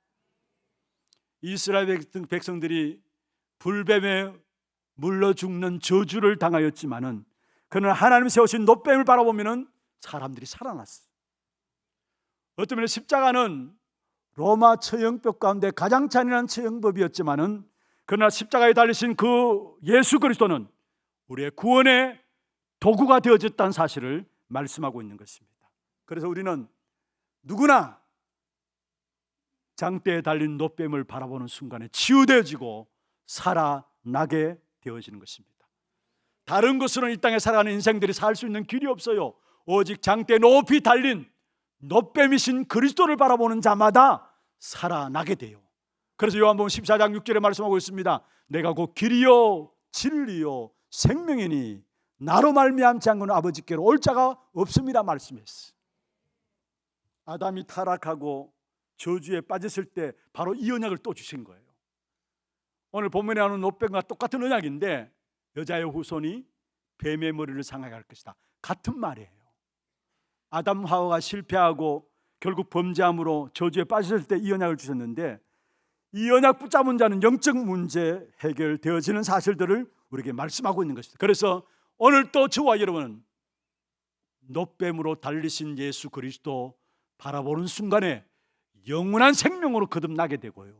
이스라엘 백성들이 불뱀에 물러 죽는 저주를 당하였지만은 그러나 하나님이 세우신 놋뱀을 바라보면은 사람들이 살아났어요. 어쩌면 십자가는 로마 처형법 가운데 가장 잔인한 처형법이었지만은 그러나 십자가에 달리신 그 예수 그리스도는 우리의 구원의 도구가 되어졌다는 사실을 말씀하고 있는 것입니다. 그래서 우리는 누구나 장대에 달린 놋뱀을 바라보는 순간에 치유되어지고 살아나게 되어지는 것입니다. 다른 것으로는 이 땅에 살아가는 인생들이 살 수 있는 길이 없어요. 오직 장대에 높이 달린 놋뱀이신 그리스도를 바라보는 자마다 살아나게 돼요. 그래서 요한복음 14장 6절에 말씀하고 있습니다. 내가 곧 길이요 진리요 생명이니 나로 말미암지 않고는 아버지께로 올 자가 없음이라 말씀했어. 아담이 타락하고 저주에 빠졌을 때 바로 이 언약을 또 주신 거예요. 오늘 본문에 나오는 노뱀과 똑같은 언약인데 여자의 후손이 뱀의 머리를 상하게 할 것이다. 같은 말이에요. 아담 하와가 실패하고 결국 범죄함으로 저주에 빠졌을 때 이 언약을 주셨는데, 이 언약 붙잡은 자는 영적 문제 해결되어지는 사실들을 우리에게 말씀하고 있는 것입니다. 그래서 오늘 또 저와 여러분은 노뱀으로 달리신 예수 그리스도 바라보는 순간에 영원한 생명으로 거듭나게 되고요,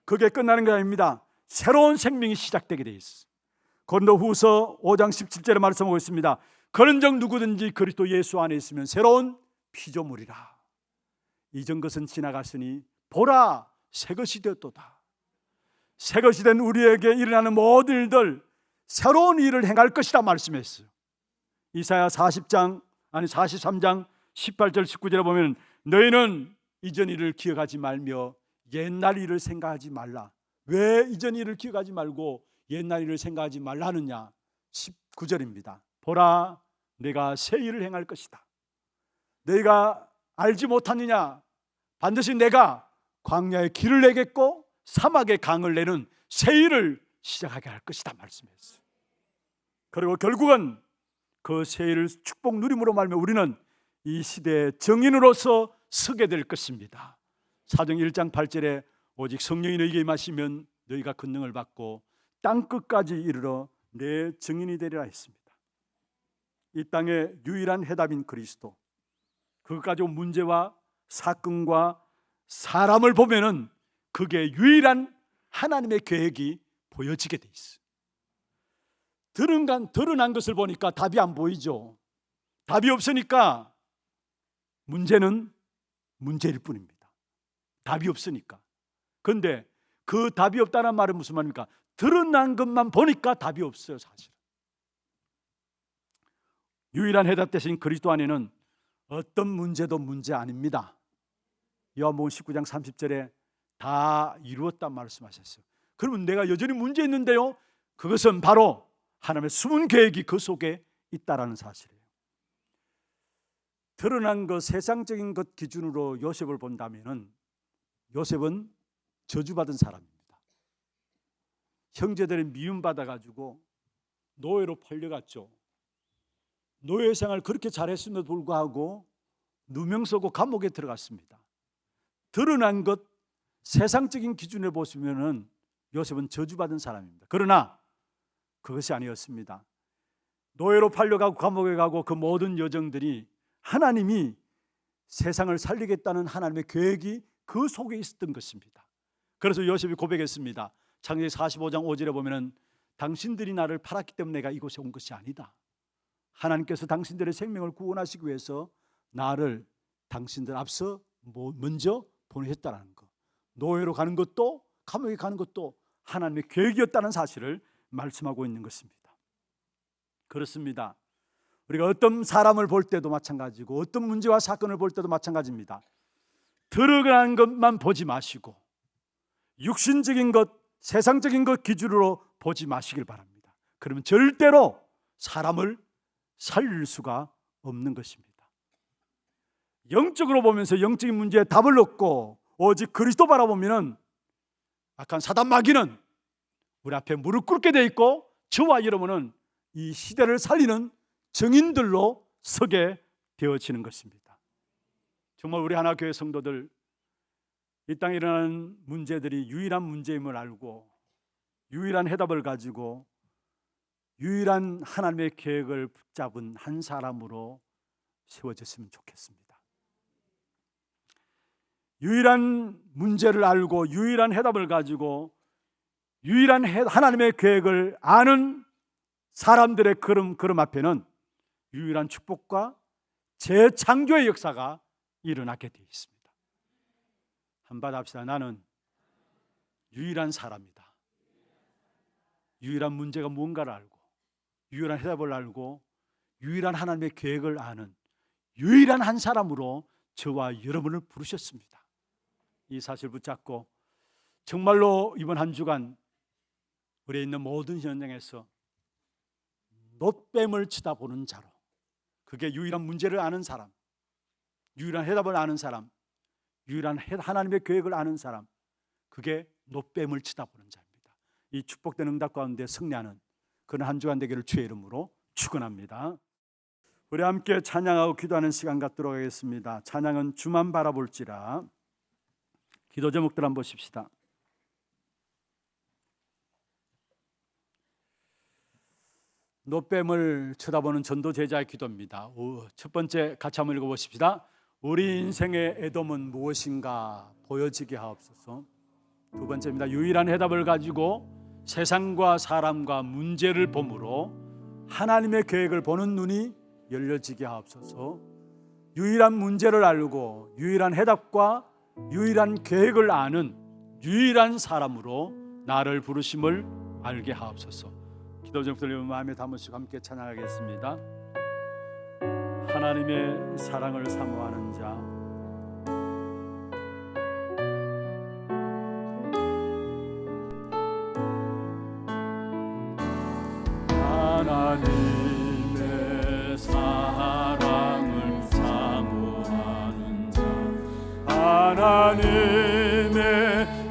그게 끝나는 게 아닙니다. 새로운 생명이 시작되게 돼 있어. 고린도후서 5장 17절에 말씀하고 있습니다. 그런즉 누구든지 그리스도 예수 안에 있으면 새로운 피조물이라. 이전 것은 지나갔으니 보라 새것이 되었도다. 새것이 된 우리에게 일어나는 모든 일들, 새로운 일을 행할 것이다 말씀했어요. 이사야 43장 18절 19절에 보면 너희는 이전 일을 기억하지 말며 옛날 일을 생각하지 말라. 왜 이전 일을 기억하지 말고 옛날 일을 생각하지 말라 하느냐? 19절입니다. 보라 내가 새 일을 행할 것이다. 너희가 알지 못하느냐? 반드시 내가 광야에 길을 내겠고 사막에 강을 내는 새 일을 시작하게 할 것이다 말씀했어요. 그리고 결국은 그 새 일을 축복 누림으로 말며 우리는 이 시대의 정인으로서 서게 될 것입니다. 사도행 1장 8절에 오직 성령이 너희에게 임하시면 너희가 권능을 받고 땅끝까지 이르러 내 증인이 되리라 했습니다. 이 땅의 유일한 해답인 그리스도, 그것 가지고 문제와 사건과 사람을 보면은 그게 유일한 하나님의 계획이 보여지게 돼 있어요. 드러난 것을 보니까 답이 안 보이죠. 답이 없으니까 문제는 문제일 뿐입니다. 답이 없으니까. 그런데 그 답이 없다는 말은 무슨 말입니까? 드러난 것만 보니까 답이 없어요, 사실. 유일한 해답 대신 그리스도 안에는 어떤 문제도 문제 아닙니다. 요한복음 19장 30절에 다 이루었다 말씀하셨어요. 그러면 내가 여전히 문제 있는데요, 그것은 바로 하나님의 숨은 계획이 그 속에 있다라는 사실이에요. 드러난 것, 세상적인 것 기준으로 요셉을 본다면은 요셉은 저주받은 사람입니다. 형제들이 미움받아 가지고 노예로 팔려갔죠. 노예 생활 그렇게 잘했음에도 불구하고 누명 쓰고 감옥에 들어갔습니다. 드러난 것, 세상적인 기준에 보시면은 요셉은 저주받은 사람입니다. 그러나 그것이 아니었습니다. 노예로 팔려가고 감옥에 가고 그 모든 여정들이 하나님이 세상을 살리겠다는 하나님의 계획이 그 속에 있었던 것입니다. 그래서 요셉이 고백했습니다. 창세기 45장 5절에 보면은 당신들이 나를 팔았기 때문에 내가 이곳에 온 것이 아니다. 하나님께서 당신들의 생명을 구원하시기 위해서 나를 당신들 앞서 먼저 보내셨다는 것, 노예로 가는 것도 감옥에 가는 것도 하나님의 계획이었다는 사실을 말씀하고 있는 것입니다. 그렇습니다. 우리가 어떤 사람을 볼 때도 마찬가지고 어떤 문제와 사건을 볼 때도 마찬가지입니다. 드러난 것만 보지 마시고 육신적인 것, 세상적인 것 기준으로 보지 마시길 바랍니다. 그러면 절대로 사람을 살릴 수가 없는 것입니다. 영적으로 보면서 영적인 문제에 답을 얻고 오직 그리스도 바라보면은 악한 사단 마귀는 우리 앞에 무릎 꿇게 돼 있고 저와 여러분은 이 시대를 살리는 증인들로 서게 되어지는 것입니다. 정말 우리 하나교회 성도들, 이 땅에 일어나는 문제들이 유일한 문제임을 알고 유일한 해답을 가지고 유일한 하나님의 계획을 붙잡은 한 사람으로 세워졌으면 좋겠습니다. 유일한 문제를 알고 유일한 해답을 가지고 유일한 하나님의 계획을 아는 사람들의 걸음 앞에는 유일한 축복과 재창조의 역사가 일어나게 되어 있습니다. 한번 합시다. 나는 유일한 사람이다. 유일한 문제가 무언가를 알고 유일한 해답을 알고 유일한 하나님의 계획을 아는 유일한 한 사람으로 저와 여러분을 부르셨습니다. 이 사실 붙잡고 정말로 이번 한 주간 우리에 있는 모든 현장에서 놋뱀을 쳐다보는 자로, 그게 유일한 문제를 아는 사람, 유일한 해답을 아는 사람, 유일한 하나님의 계획을 아는 사람, 그게 놋뱀을 쳐다보는 자입니다. 이 축복된 응답 가운데 승리하는 그런 한 주간 되기를 주의 이름으로 축원합니다. 우리 함께 찬양하고 기도하는 시간 갖도록 하겠습니다. 찬양은 주만 바라볼지라. 기도 제목들 한번 보십시다. 놋뱀을 쳐다보는 전도 제자의 기도입니다. 첫 번째 같이 한번 읽어보십시다. 우리 인생의 애돔은 무엇인가 보여지게 하옵소서. 두 번째입니다. 유일한 해답을 가지고 세상과 사람과 문제를 보므로 하나님의 계획을 보는 눈이 열려지게 하옵소서. 유일한 문제를 알고 유일한 해답과 유일한 계획을 아는 유일한 사람으로 나를 부르심을 알게 하옵소서. 기도 제목들 마음에 담으시고 함께 찬양하겠습니다. 하나님의 사랑을 사모하는 자, 하나님의 사랑을 사모하는 자, 하나님의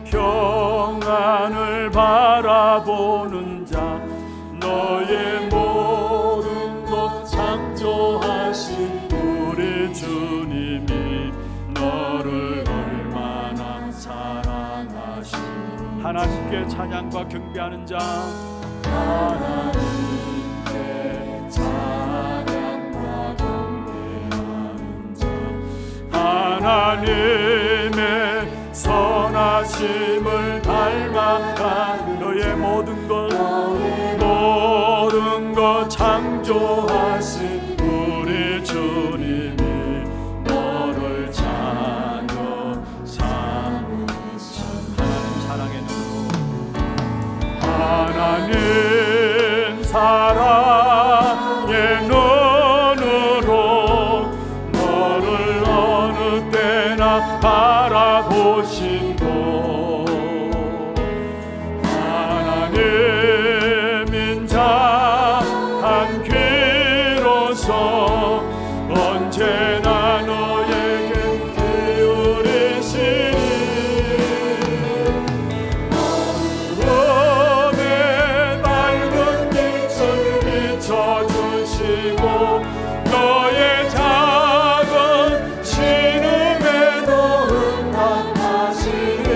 평안을 바라보는 자, 너의 모든 것 창조하신 우리 주님이 너를 얼마나 사랑하시니. 하나님께 찬양과 경배하는 자, 하나님께 찬양과 경배하는 자, 하나님의 선하심을 닮아간 너의 모든 것 창조하신 우리 주님이 너를 자녀 삼으신. 하나님 사랑의 눈으로, 하나님 사랑의 눈으로 너를 어느 때나 바라보시고, 하나님인 자 한 귀로서 언제나 너에게 기울이시니. 너의 밝은 빛을 비춰주시고 너의 작은 신음에도 응답하시니.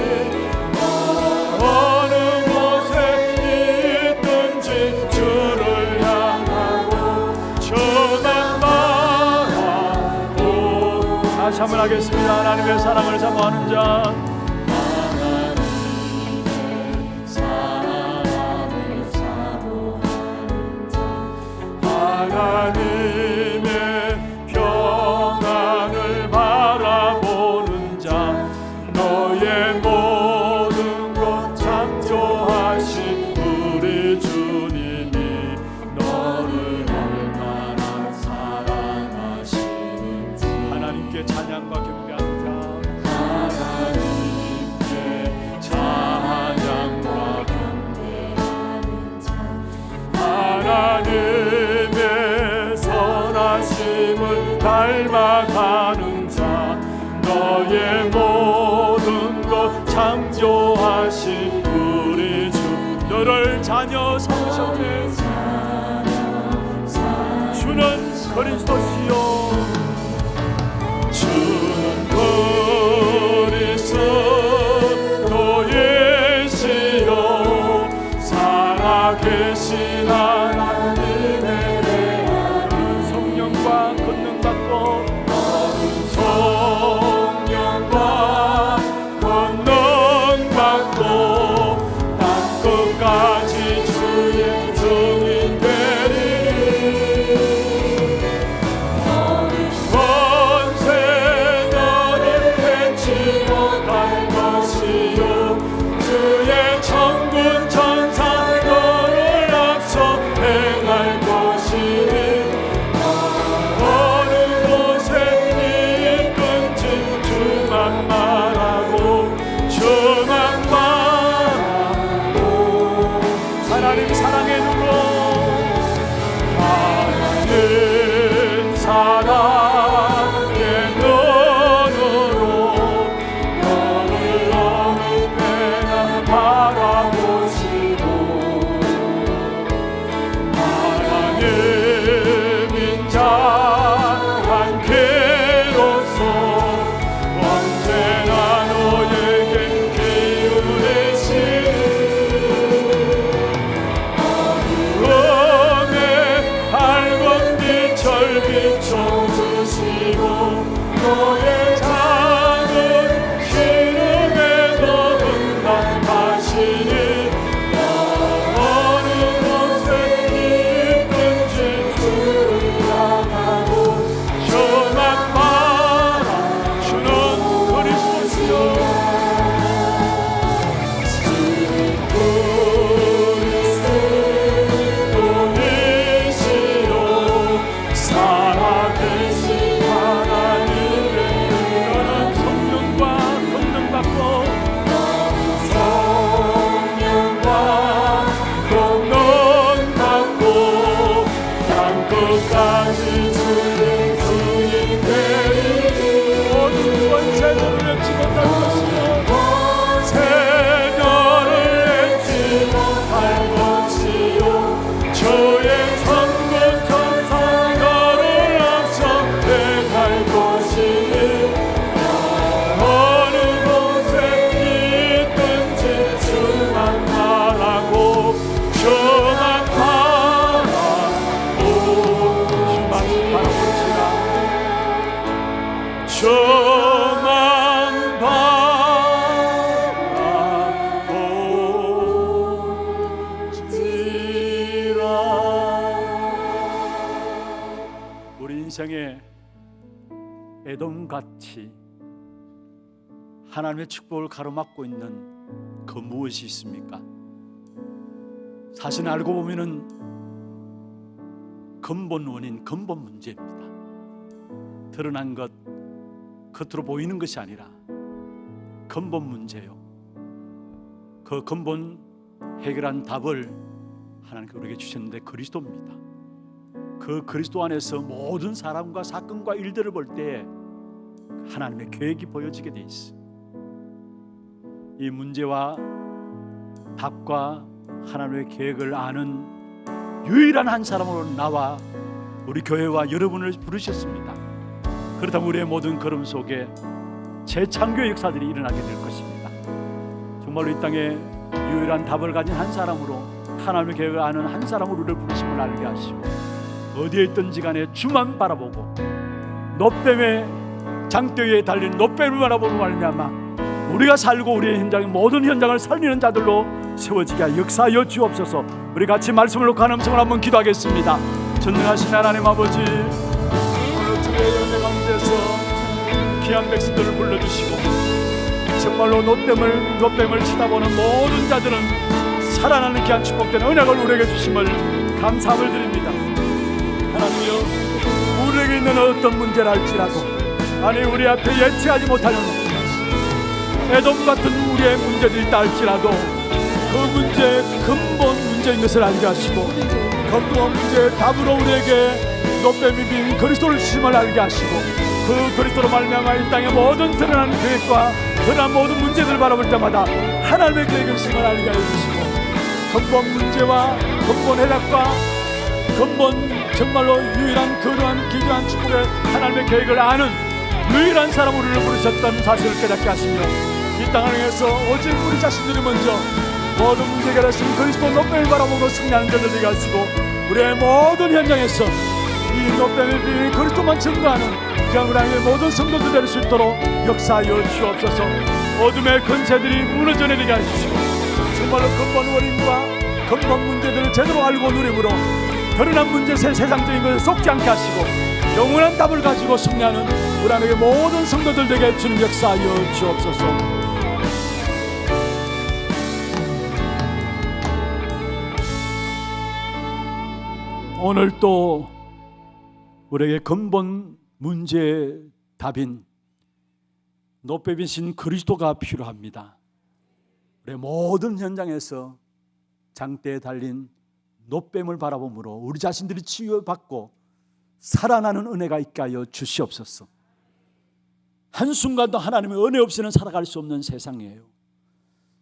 어느 곳에 있든지 주를 향하고 저만 바라보. 다시 한번 하겠습니다. 하나님의 사랑을 사모하는 자, 하나님의 사랑을 사모하는 자, 하나님의 평안을 바라보는 자, 너의 모든 것 창조하신 우리 주님이 너를 얼마나 사랑하시는지. 하나님께 찬양과 경배하는 자, 하나님께 찬양과 경배하는 자, 하나님의 선하심을 닮아가는 자, 너의 모든 것 창조하신 우리 주 너를 자녀 삼으셨네. 주는 그리스도시요, 주는 그리스도이시요 살아계신 하나님의 성령과 권능받고 성령과 권능받고 땅끝까지 주의 증인 되리. 인생에 에돔같이 하나님의 축복을 가로막고 있는 그 무엇이 있습니까? 사실 알고 보면은 근본 원인, 근본 문제입니다. 드러난 것, 겉으로 보이는 것이 아니라 근본 문제요. 그 근본 해결한 답을 하나님께 우리에게 주셨는데 그리스도입니다. 그 그리스도 안에서 모든 사람과 사건과 일들을 볼 때 하나님의 계획이 보여지게 돼 있어. 이 문제와 답과 하나님의 계획을 아는 유일한 한 사람으로 나와 우리 교회와 여러분을 부르셨습니다. 그렇다면 우리의 모든 걸음 속에 재창조의 역사들이 일어나게 될 것입니다. 정말로 이 땅에 유일한 답을 가진 한 사람으로, 하나님의 계획을 아는 한 사람으로 우리를 부르심을 알게 하시고, 어디에 있든지 간에 주만 바라보고 놋뱀의 장대 위에 달린 놋뱀을 바라보고 말미암아 우리가 살고 우리의 현장의 모든 현장을 살리는 자들로 세워지게 하여 역사하여 주옵소서. 우리 같이 말씀을 놓고 한 음성을 한번 기도하겠습니다. 전능하신 하나님 아버지, 오늘 주의 은혜 가운데서 귀한 백성들을 불러주시고 정말로 놋뱀을 쳐다보는 모든 자들은 살아나는 귀한 축복된 은혜를 우리에게 주심을 감사함을 드립니다. 하나님이여, 우리에게 있는 어떤 문제를 할지라도, 아니 우리 앞에 예측하지 못하는 에돔 같은 우리의 문제들이 있다 할지라도 그 문제의 근본 문제인 것을 알게 하시고 근본 문제의 답으로 우리에게 놋뱀이 빈 그리스도를 주심을 알게 하시고, 그 그리스도로 말미암아 이 땅의 모든 드러난 계획과 드러난 모든 문제들을 바라볼 때마다 하나님의 계획을 주심을 알게 해주시고, 근본 문제와 근본 해답과 근본 정말로 유일한 거룩한 기묘한 축복의 하나님의 계획을 아는 유일한 사람으로 우리를 부르셨다는 사실을 깨닫게 하시며, 이 땅을 향해서 오직 우리 자신들이 먼저 모든 문제 해결하신 그리스도 놋뱀을 바라보고 승리하는 자들 되게 하시고, 우리의 모든 현장에서 이 놋뱀을 비는 그리스도만 증거하는 그냥 우리 향해 모든 성도들 될 수 있도록 역사하여 주옵소서. 어둠의 권세들이 무너져 내리게 하시고 정말로 근본 원인과 근본 문제들을 제대로 알고 누림으로 드러난 문제 세상적인 것을 속지 않게 하시고 영원한 답을 가지고 승리하는 우리 안에 모든 성도들 되게 주님 역사하여 주옵소서. 오늘 또 우리에게 근본 문제의 답인 놋뱀이신 그리스도가 필요합니다. 우리의 모든 현장에서 장대에 달린 놋뱀을 바라보므로 우리 자신들이 치유받고 살아나는 은혜가 있게 하여 주시옵소서. 한순간도 하나님의 은혜 없이는 살아갈 수 없는 세상이에요.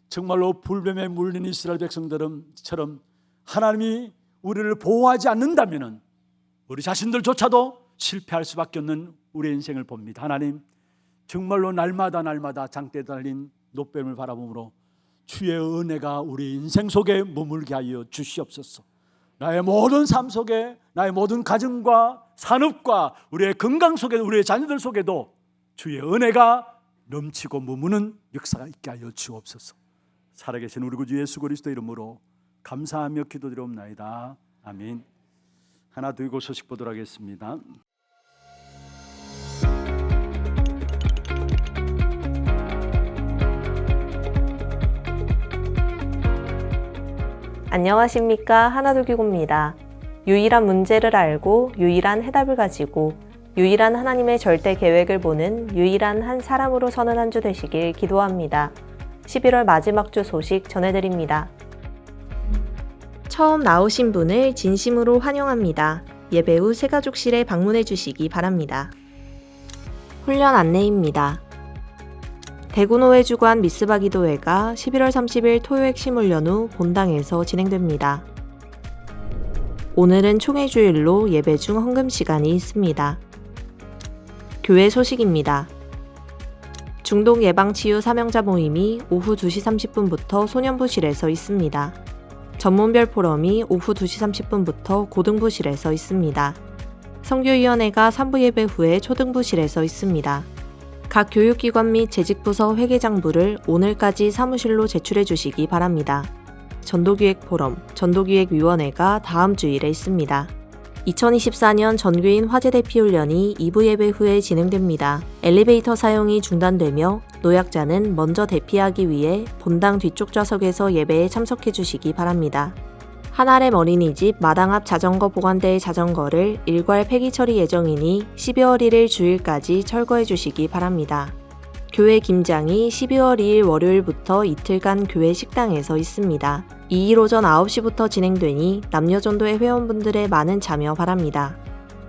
정말로 불뱀에 물린 이스라엘 백성들처럼 하나님이 우리를 보호하지 않는다면 우리 자신들조차도 실패할 수밖에 없는 우리의 인생을 봅니다. 하나님, 정말로 날마다 장대에 달린 놋뱀을 바라보므로 주의 은혜가 우리 인생 속에 머물게 하여 주시옵소서. 나의 모든 삶 속에, 나의 모든 가정과 산업과 우리의 건강 속에, 우리의 자녀들 속에도 주의 은혜가 넘치고 머무는 역사가 있게 하여 주옵소서. 살아계신 우리 구주 예수 그리스도 이름으로 감사하며 기도드리옵나이다. 아멘. 하나 들고 소식 보도록 하겠습니다. 안녕하십니까, 하나둘기고입니다. 유일한 문제를 알고 유일한 해답을 가지고 유일한 하나님의 절대 계획을 보는 유일한 한 사람으로 서는 한 주 되시길 기도합니다. 11월 마지막 주 소식 전해드립니다. 처음 나오신 분을 진심으로 환영합니다. 예배 후 새가족실에 방문해 주시기 바랍니다. 훈련 안내입니다. 대구노회 주관 미스바 기도회가 11월 30일 토요 핵심 훈련 후 본당에서 진행됩니다. 오늘은 총회 주일로 예배 중 헌금 시간이 있습니다. 교회 소식입니다. 중독 예방 치유 사명자 모임이 오후 2시 30분부터 소년부실에서 있습니다. 전문별 포럼이 오후 2시 30분부터 고등부실에서 있습니다. 선교위원회가 3부 예배 후에 초등부실에서 있습니다. 각 교육기관 및 재직부서 회계장부를 오늘까지 사무실로 제출해 주시기 바랍니다. 전도기획 포럼, 전도기획위원회가 다음 주일에 있습니다. 2024년 전교인 화재대 피훈련이 2부 예배 후에 진행됩니다. 엘리베이터 사용이 중단되며 노약자는 먼저 대피하기 위해 본당 뒤쪽 좌석에서 예배에 참석해 주시기 바랍니다. 한아렘 어린이집 마당 앞 자전거 보관대의 자전거를 일괄 폐기 처리 예정이니 12월 1일 주일까지 철거해 주시기 바랍니다. 교회 김장이 12월 2일 월요일부터 이틀간 교회 식당에서 있습니다. 2일 오전 9시부터 진행되니 남녀전도회 회원분들의 많은 참여 바랍니다.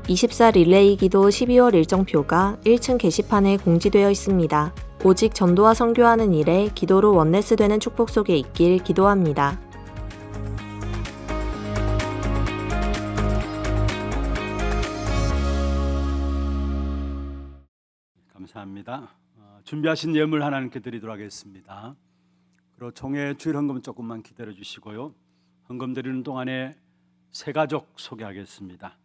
24 릴레이 기도 12월 일정표가 1층 게시판에 공지되어 있습니다. 오직 전도와 선교하는 일에 기도로 원네스 되는 축복 속에 있길 기도합니다. 감사합니다. 준비하신 예물 하나님께 드리도록 하겠습니다. 그리고 총회 주일 헌금 조금만 기다려 주시고요. 헌금 드리는 동안에 세 가족 소개하겠습니다.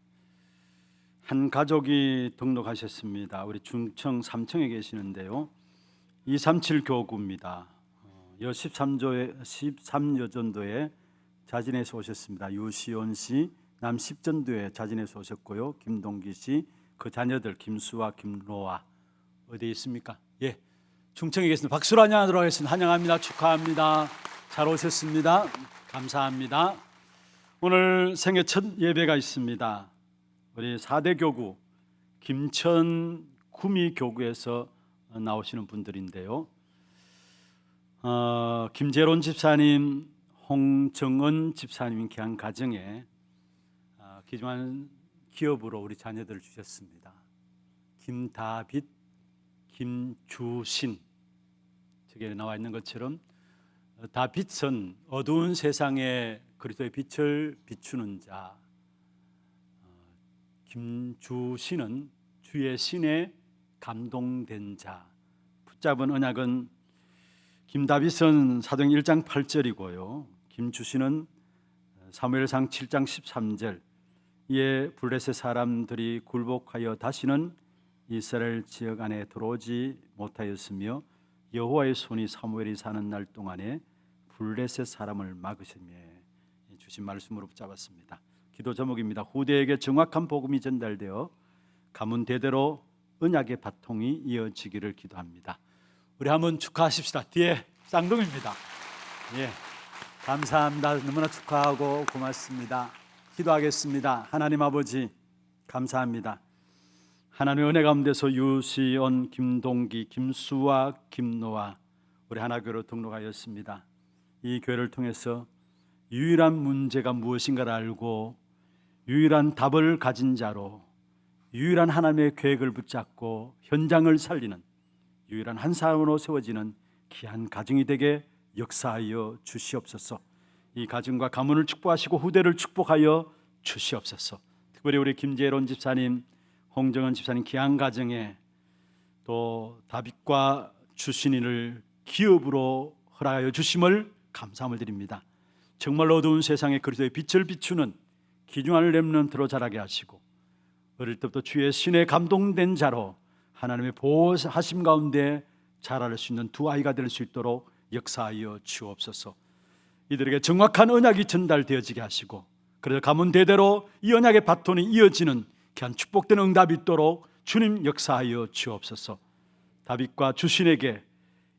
한 가족이 등록하셨습니다. 우리 중청 3층에 계시는데요. 237 교구입니다. 여 13여전도에 자진해서 오셨습니다. 유시온 씨, 남 10전도에 자진해서 오셨고요. 김동기 씨, 그 자녀들 김수와 김로아 어디에 있습니까? 예, 중청에 계십니다. 박수로 환영하도록 하겠습니다. 환영합니다. 축하합니다. 잘 오셨습니다. 감사합니다. 오늘 생애 첫 예배가 있습니다. 우리 4대 교구 김천 구미 교구에서 나오시는 분들인데요. 김재론 집사님, 홍정은 집사님 귀한 가정에 귀중한 기업으로 우리 자녀들을 주셨습니다. 김다빗, 김주신, 저기에 나와 있는 것처럼 다빗은 어두운 세상에 그리스도의 빛을 비추는 자, 김주신은 주의 신에 감동된 자. 붙잡은 언약은 김다빗은 사도행 1장 8절이고요. 김주신은 사무엘상 7장 13절. 이에 블레셋 사람들이 굴복하여 다시는 이스라엘 지역 안에 들어오지 못하였으며 여호와의 손이 사무엘이 사는 날 동안에 블레셋 사람을 막으시며 주신 말씀으로 붙잡았습니다. 기도 제목입니다. 후대에게 정확한 복음이 전달되어 가문 대대로 언약의 바통이 이어지기를 기도합니다. 우리 한번 축하하십시다. 뒤에 쌍둥이입니다. 예, 감사합니다. 너무나 축하하고 고맙습니다. 기도하겠습니다. 하나님 아버지 감사합니다. 하나님의 은혜 가운데서 유시온, 김동기, 김수와 김노아 우리 하나교회로 등록하였습니다. 이 교회를 통해서 유일한 문제가 무엇인가를 알고 유일한 답을 가진 자로 유일한 하나님의 계획을 붙잡고 현장을 살리는 유일한 한 사람으로 세워지는 귀한 가정이 되게 역사하여 주시옵소서. 이 가정과 가문을 축복하시고 후대를 축복하여 주시옵소서. 특별히 우리 김재론 집사님, 홍정은 집사님 귀한 가정에 또 다빗과 주신이를 기업으로 허락하여 주심을 감사함을 드립니다. 정말 어두운 세상에 그리스도의 빛을 비추는 귀중한 렘넌트로 자라게 하시고 어릴 때부터 주의 신에 감동된 자로 하나님의 보호하심 가운데 자랄 수 있는 두 아이가 될 수 있도록 역사하여 주옵소서. 이들에게 정확한 언약이 전달되어지게 하시고 그래서 가문 대대로 이 언약의 바톤이 이어지는 귀한 축복된 응답이 있도록 주님 역사하여 주옵소서. 다윗과 주신에게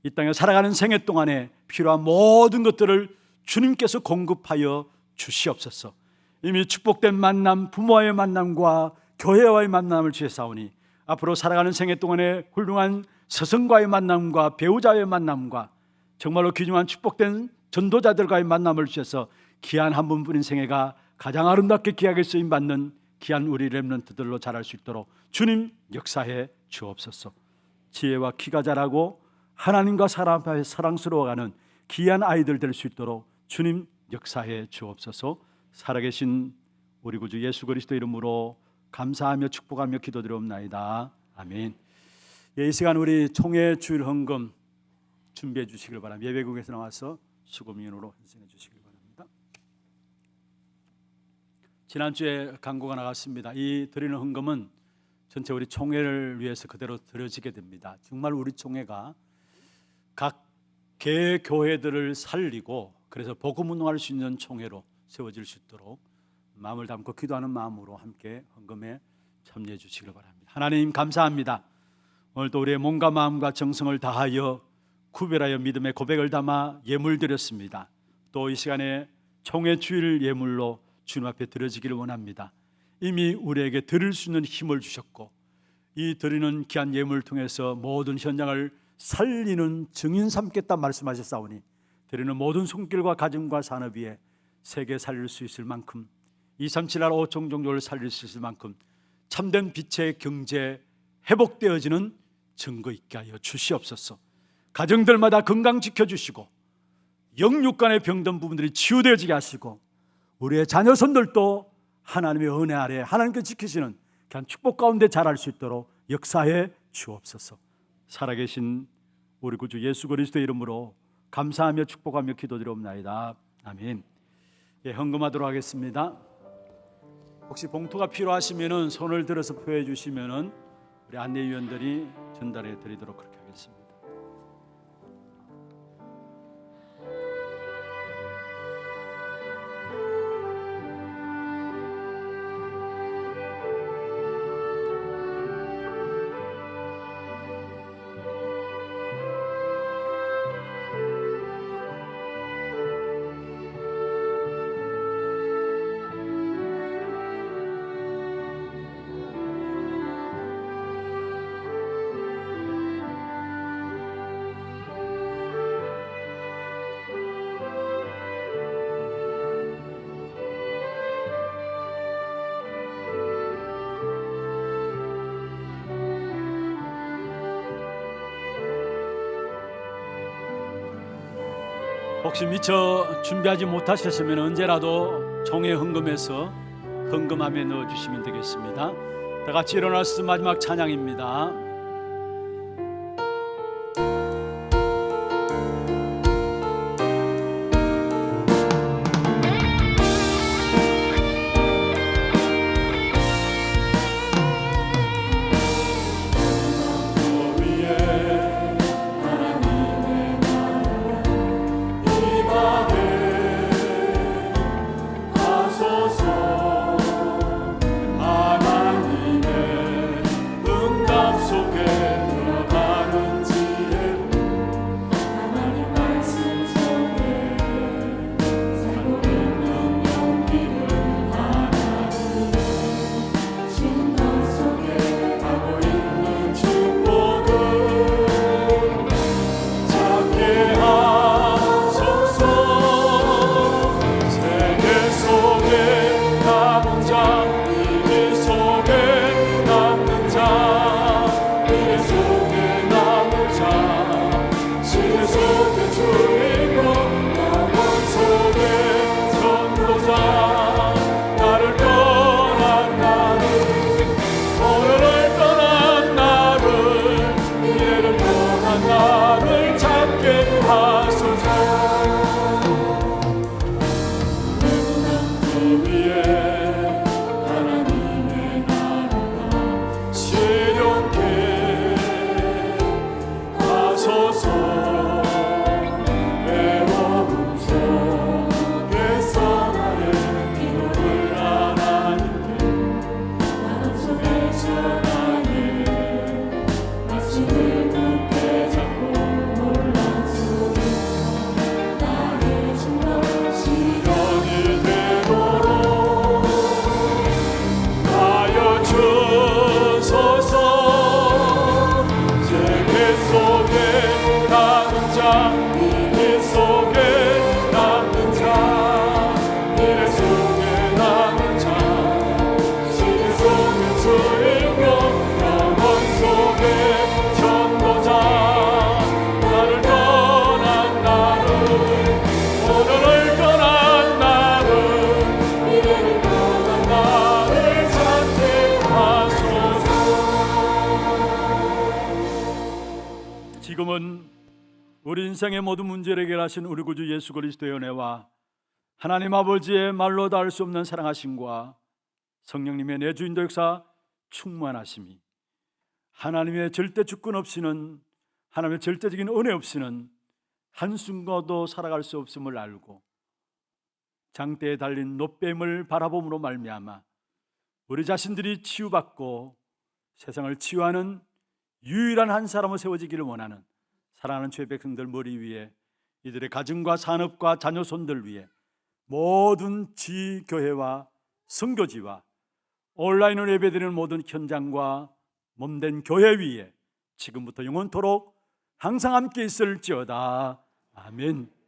이 땅에 살아가는 생애 동안에 필요한 모든 것들을 주님께서 공급하여 주시옵소서. 이미 축복된 만남, 부모와의 만남과 교회와의 만남을 주셨사오니 앞으로 살아가는 생애 동안에 훌륭한 스승과의 만남과 배우자의 만남과 정말로 귀중한 축복된 전도자들과의 만남을 주셔서 귀한 한 분뿐인 생애가 가장 아름답게 귀하게 쓰임받는 귀한 우리 렘넌트들로 자랄 수 있도록 주님 역사해 주옵소서. 지혜와 키가 자라고 하나님과 사람 앞에 사랑스러워가는 귀한 아이들 될 수 있도록 주님 역사해 주옵소서. 살아계신 우리 구주 예수 그리스도 이름으로 감사하며 축복하며 기도드리옵나이다. 아멘. 예, 이 시간 우리 총회 주일 헌금 준비해 주시길 바랍니다. 예배국에서 나와서 수고민으로 헌신해 주시길 바랍니다. 지난주에 광고가 나갔습니다. 이 드리는 헌금은 전체 우리 총회를 위해서 그대로 드려지게 됩니다. 정말 우리 총회가 각 개교회들을 살리고 그래서 복음 운동할 수 있는 총회로 세워질 수 있도록 마음을 담고 기도하는 마음으로 함께 헌금에 참여해 주시길 바랍니다. 하나님 감사합니다. 오늘도 우리의 몸과 마음과 정성을 다하여 구별하여 믿음의 고백을 담아 예물 드렸습니다. 또 이 시간에 총회 주일 예물로 주님 앞에 드려지기를 원합니다. 이미 우리에게 드릴 수 있는 힘을 주셨고 이 드리는 귀한 예물을 통해서 모든 현장을 살리는 증인 삼겠다 말씀하셨사오니 드리는 모든 손길과 가정과 산업 위에 세계 살릴 수 있을 만큼 237나라 5천 종족을 살릴 수 있을 만큼 참된 빛의 경제 회복되어지는 증거 있게 하여 주시옵소서. 가정들마다 건강 지켜주시고 영육간의 병든 부분들이 치유되어지게 하시고 우리의 자녀손들도 하나님의 은혜 아래 하나님께 지키시는 그런 축복 가운데 자랄 수 있도록 역사해 주옵소서. 살아계신 우리 구주 예수 그리스도의 이름으로 감사하며 축복하며 기도드리옵나이다. 아멘. 예, 헌금하도록 하겠습니다. 혹시 봉투가 필요하시면은 손을 들어서 표해 주시면은 우리 안내위원들이 전달해 드리도록 그렇게 하겠습니다. 혹시 미처 준비하지 못하셨으면 언제라도 종회 헌금에서 헌금함에 넣어주시면 되겠습니다. 다 같이 일어나서 마지막 찬양입니다. 지금은 우리 인생의 모든 문제를 해결하신 우리 구주 예수 그리스도의 은혜와 하나님 아버지의 말로 닿을 수 없는 사랑하심과 성령님의 내주인도 역사 충만하심이 하나님의 절대 주권 없이는 하나님의 절대적인 은혜 없이는 한순간도 살아갈 수 없음을 알고 장대에 달린 노뱀을 바라봄으로 말미암아 우리 자신들이 치유받고 세상을 치유하는 유일한 한 사람으로 세워지기를 원하는 사랑하는 주의 백성들 머리 위에, 이들의 가정과 산업과 자녀손들 위에, 모든 지교회와 선교지와 온라인으로 예배드리는 모든 현장과 몸된 교회 위에 지금부터 영원토록 항상 함께 있을지어다. 아멘.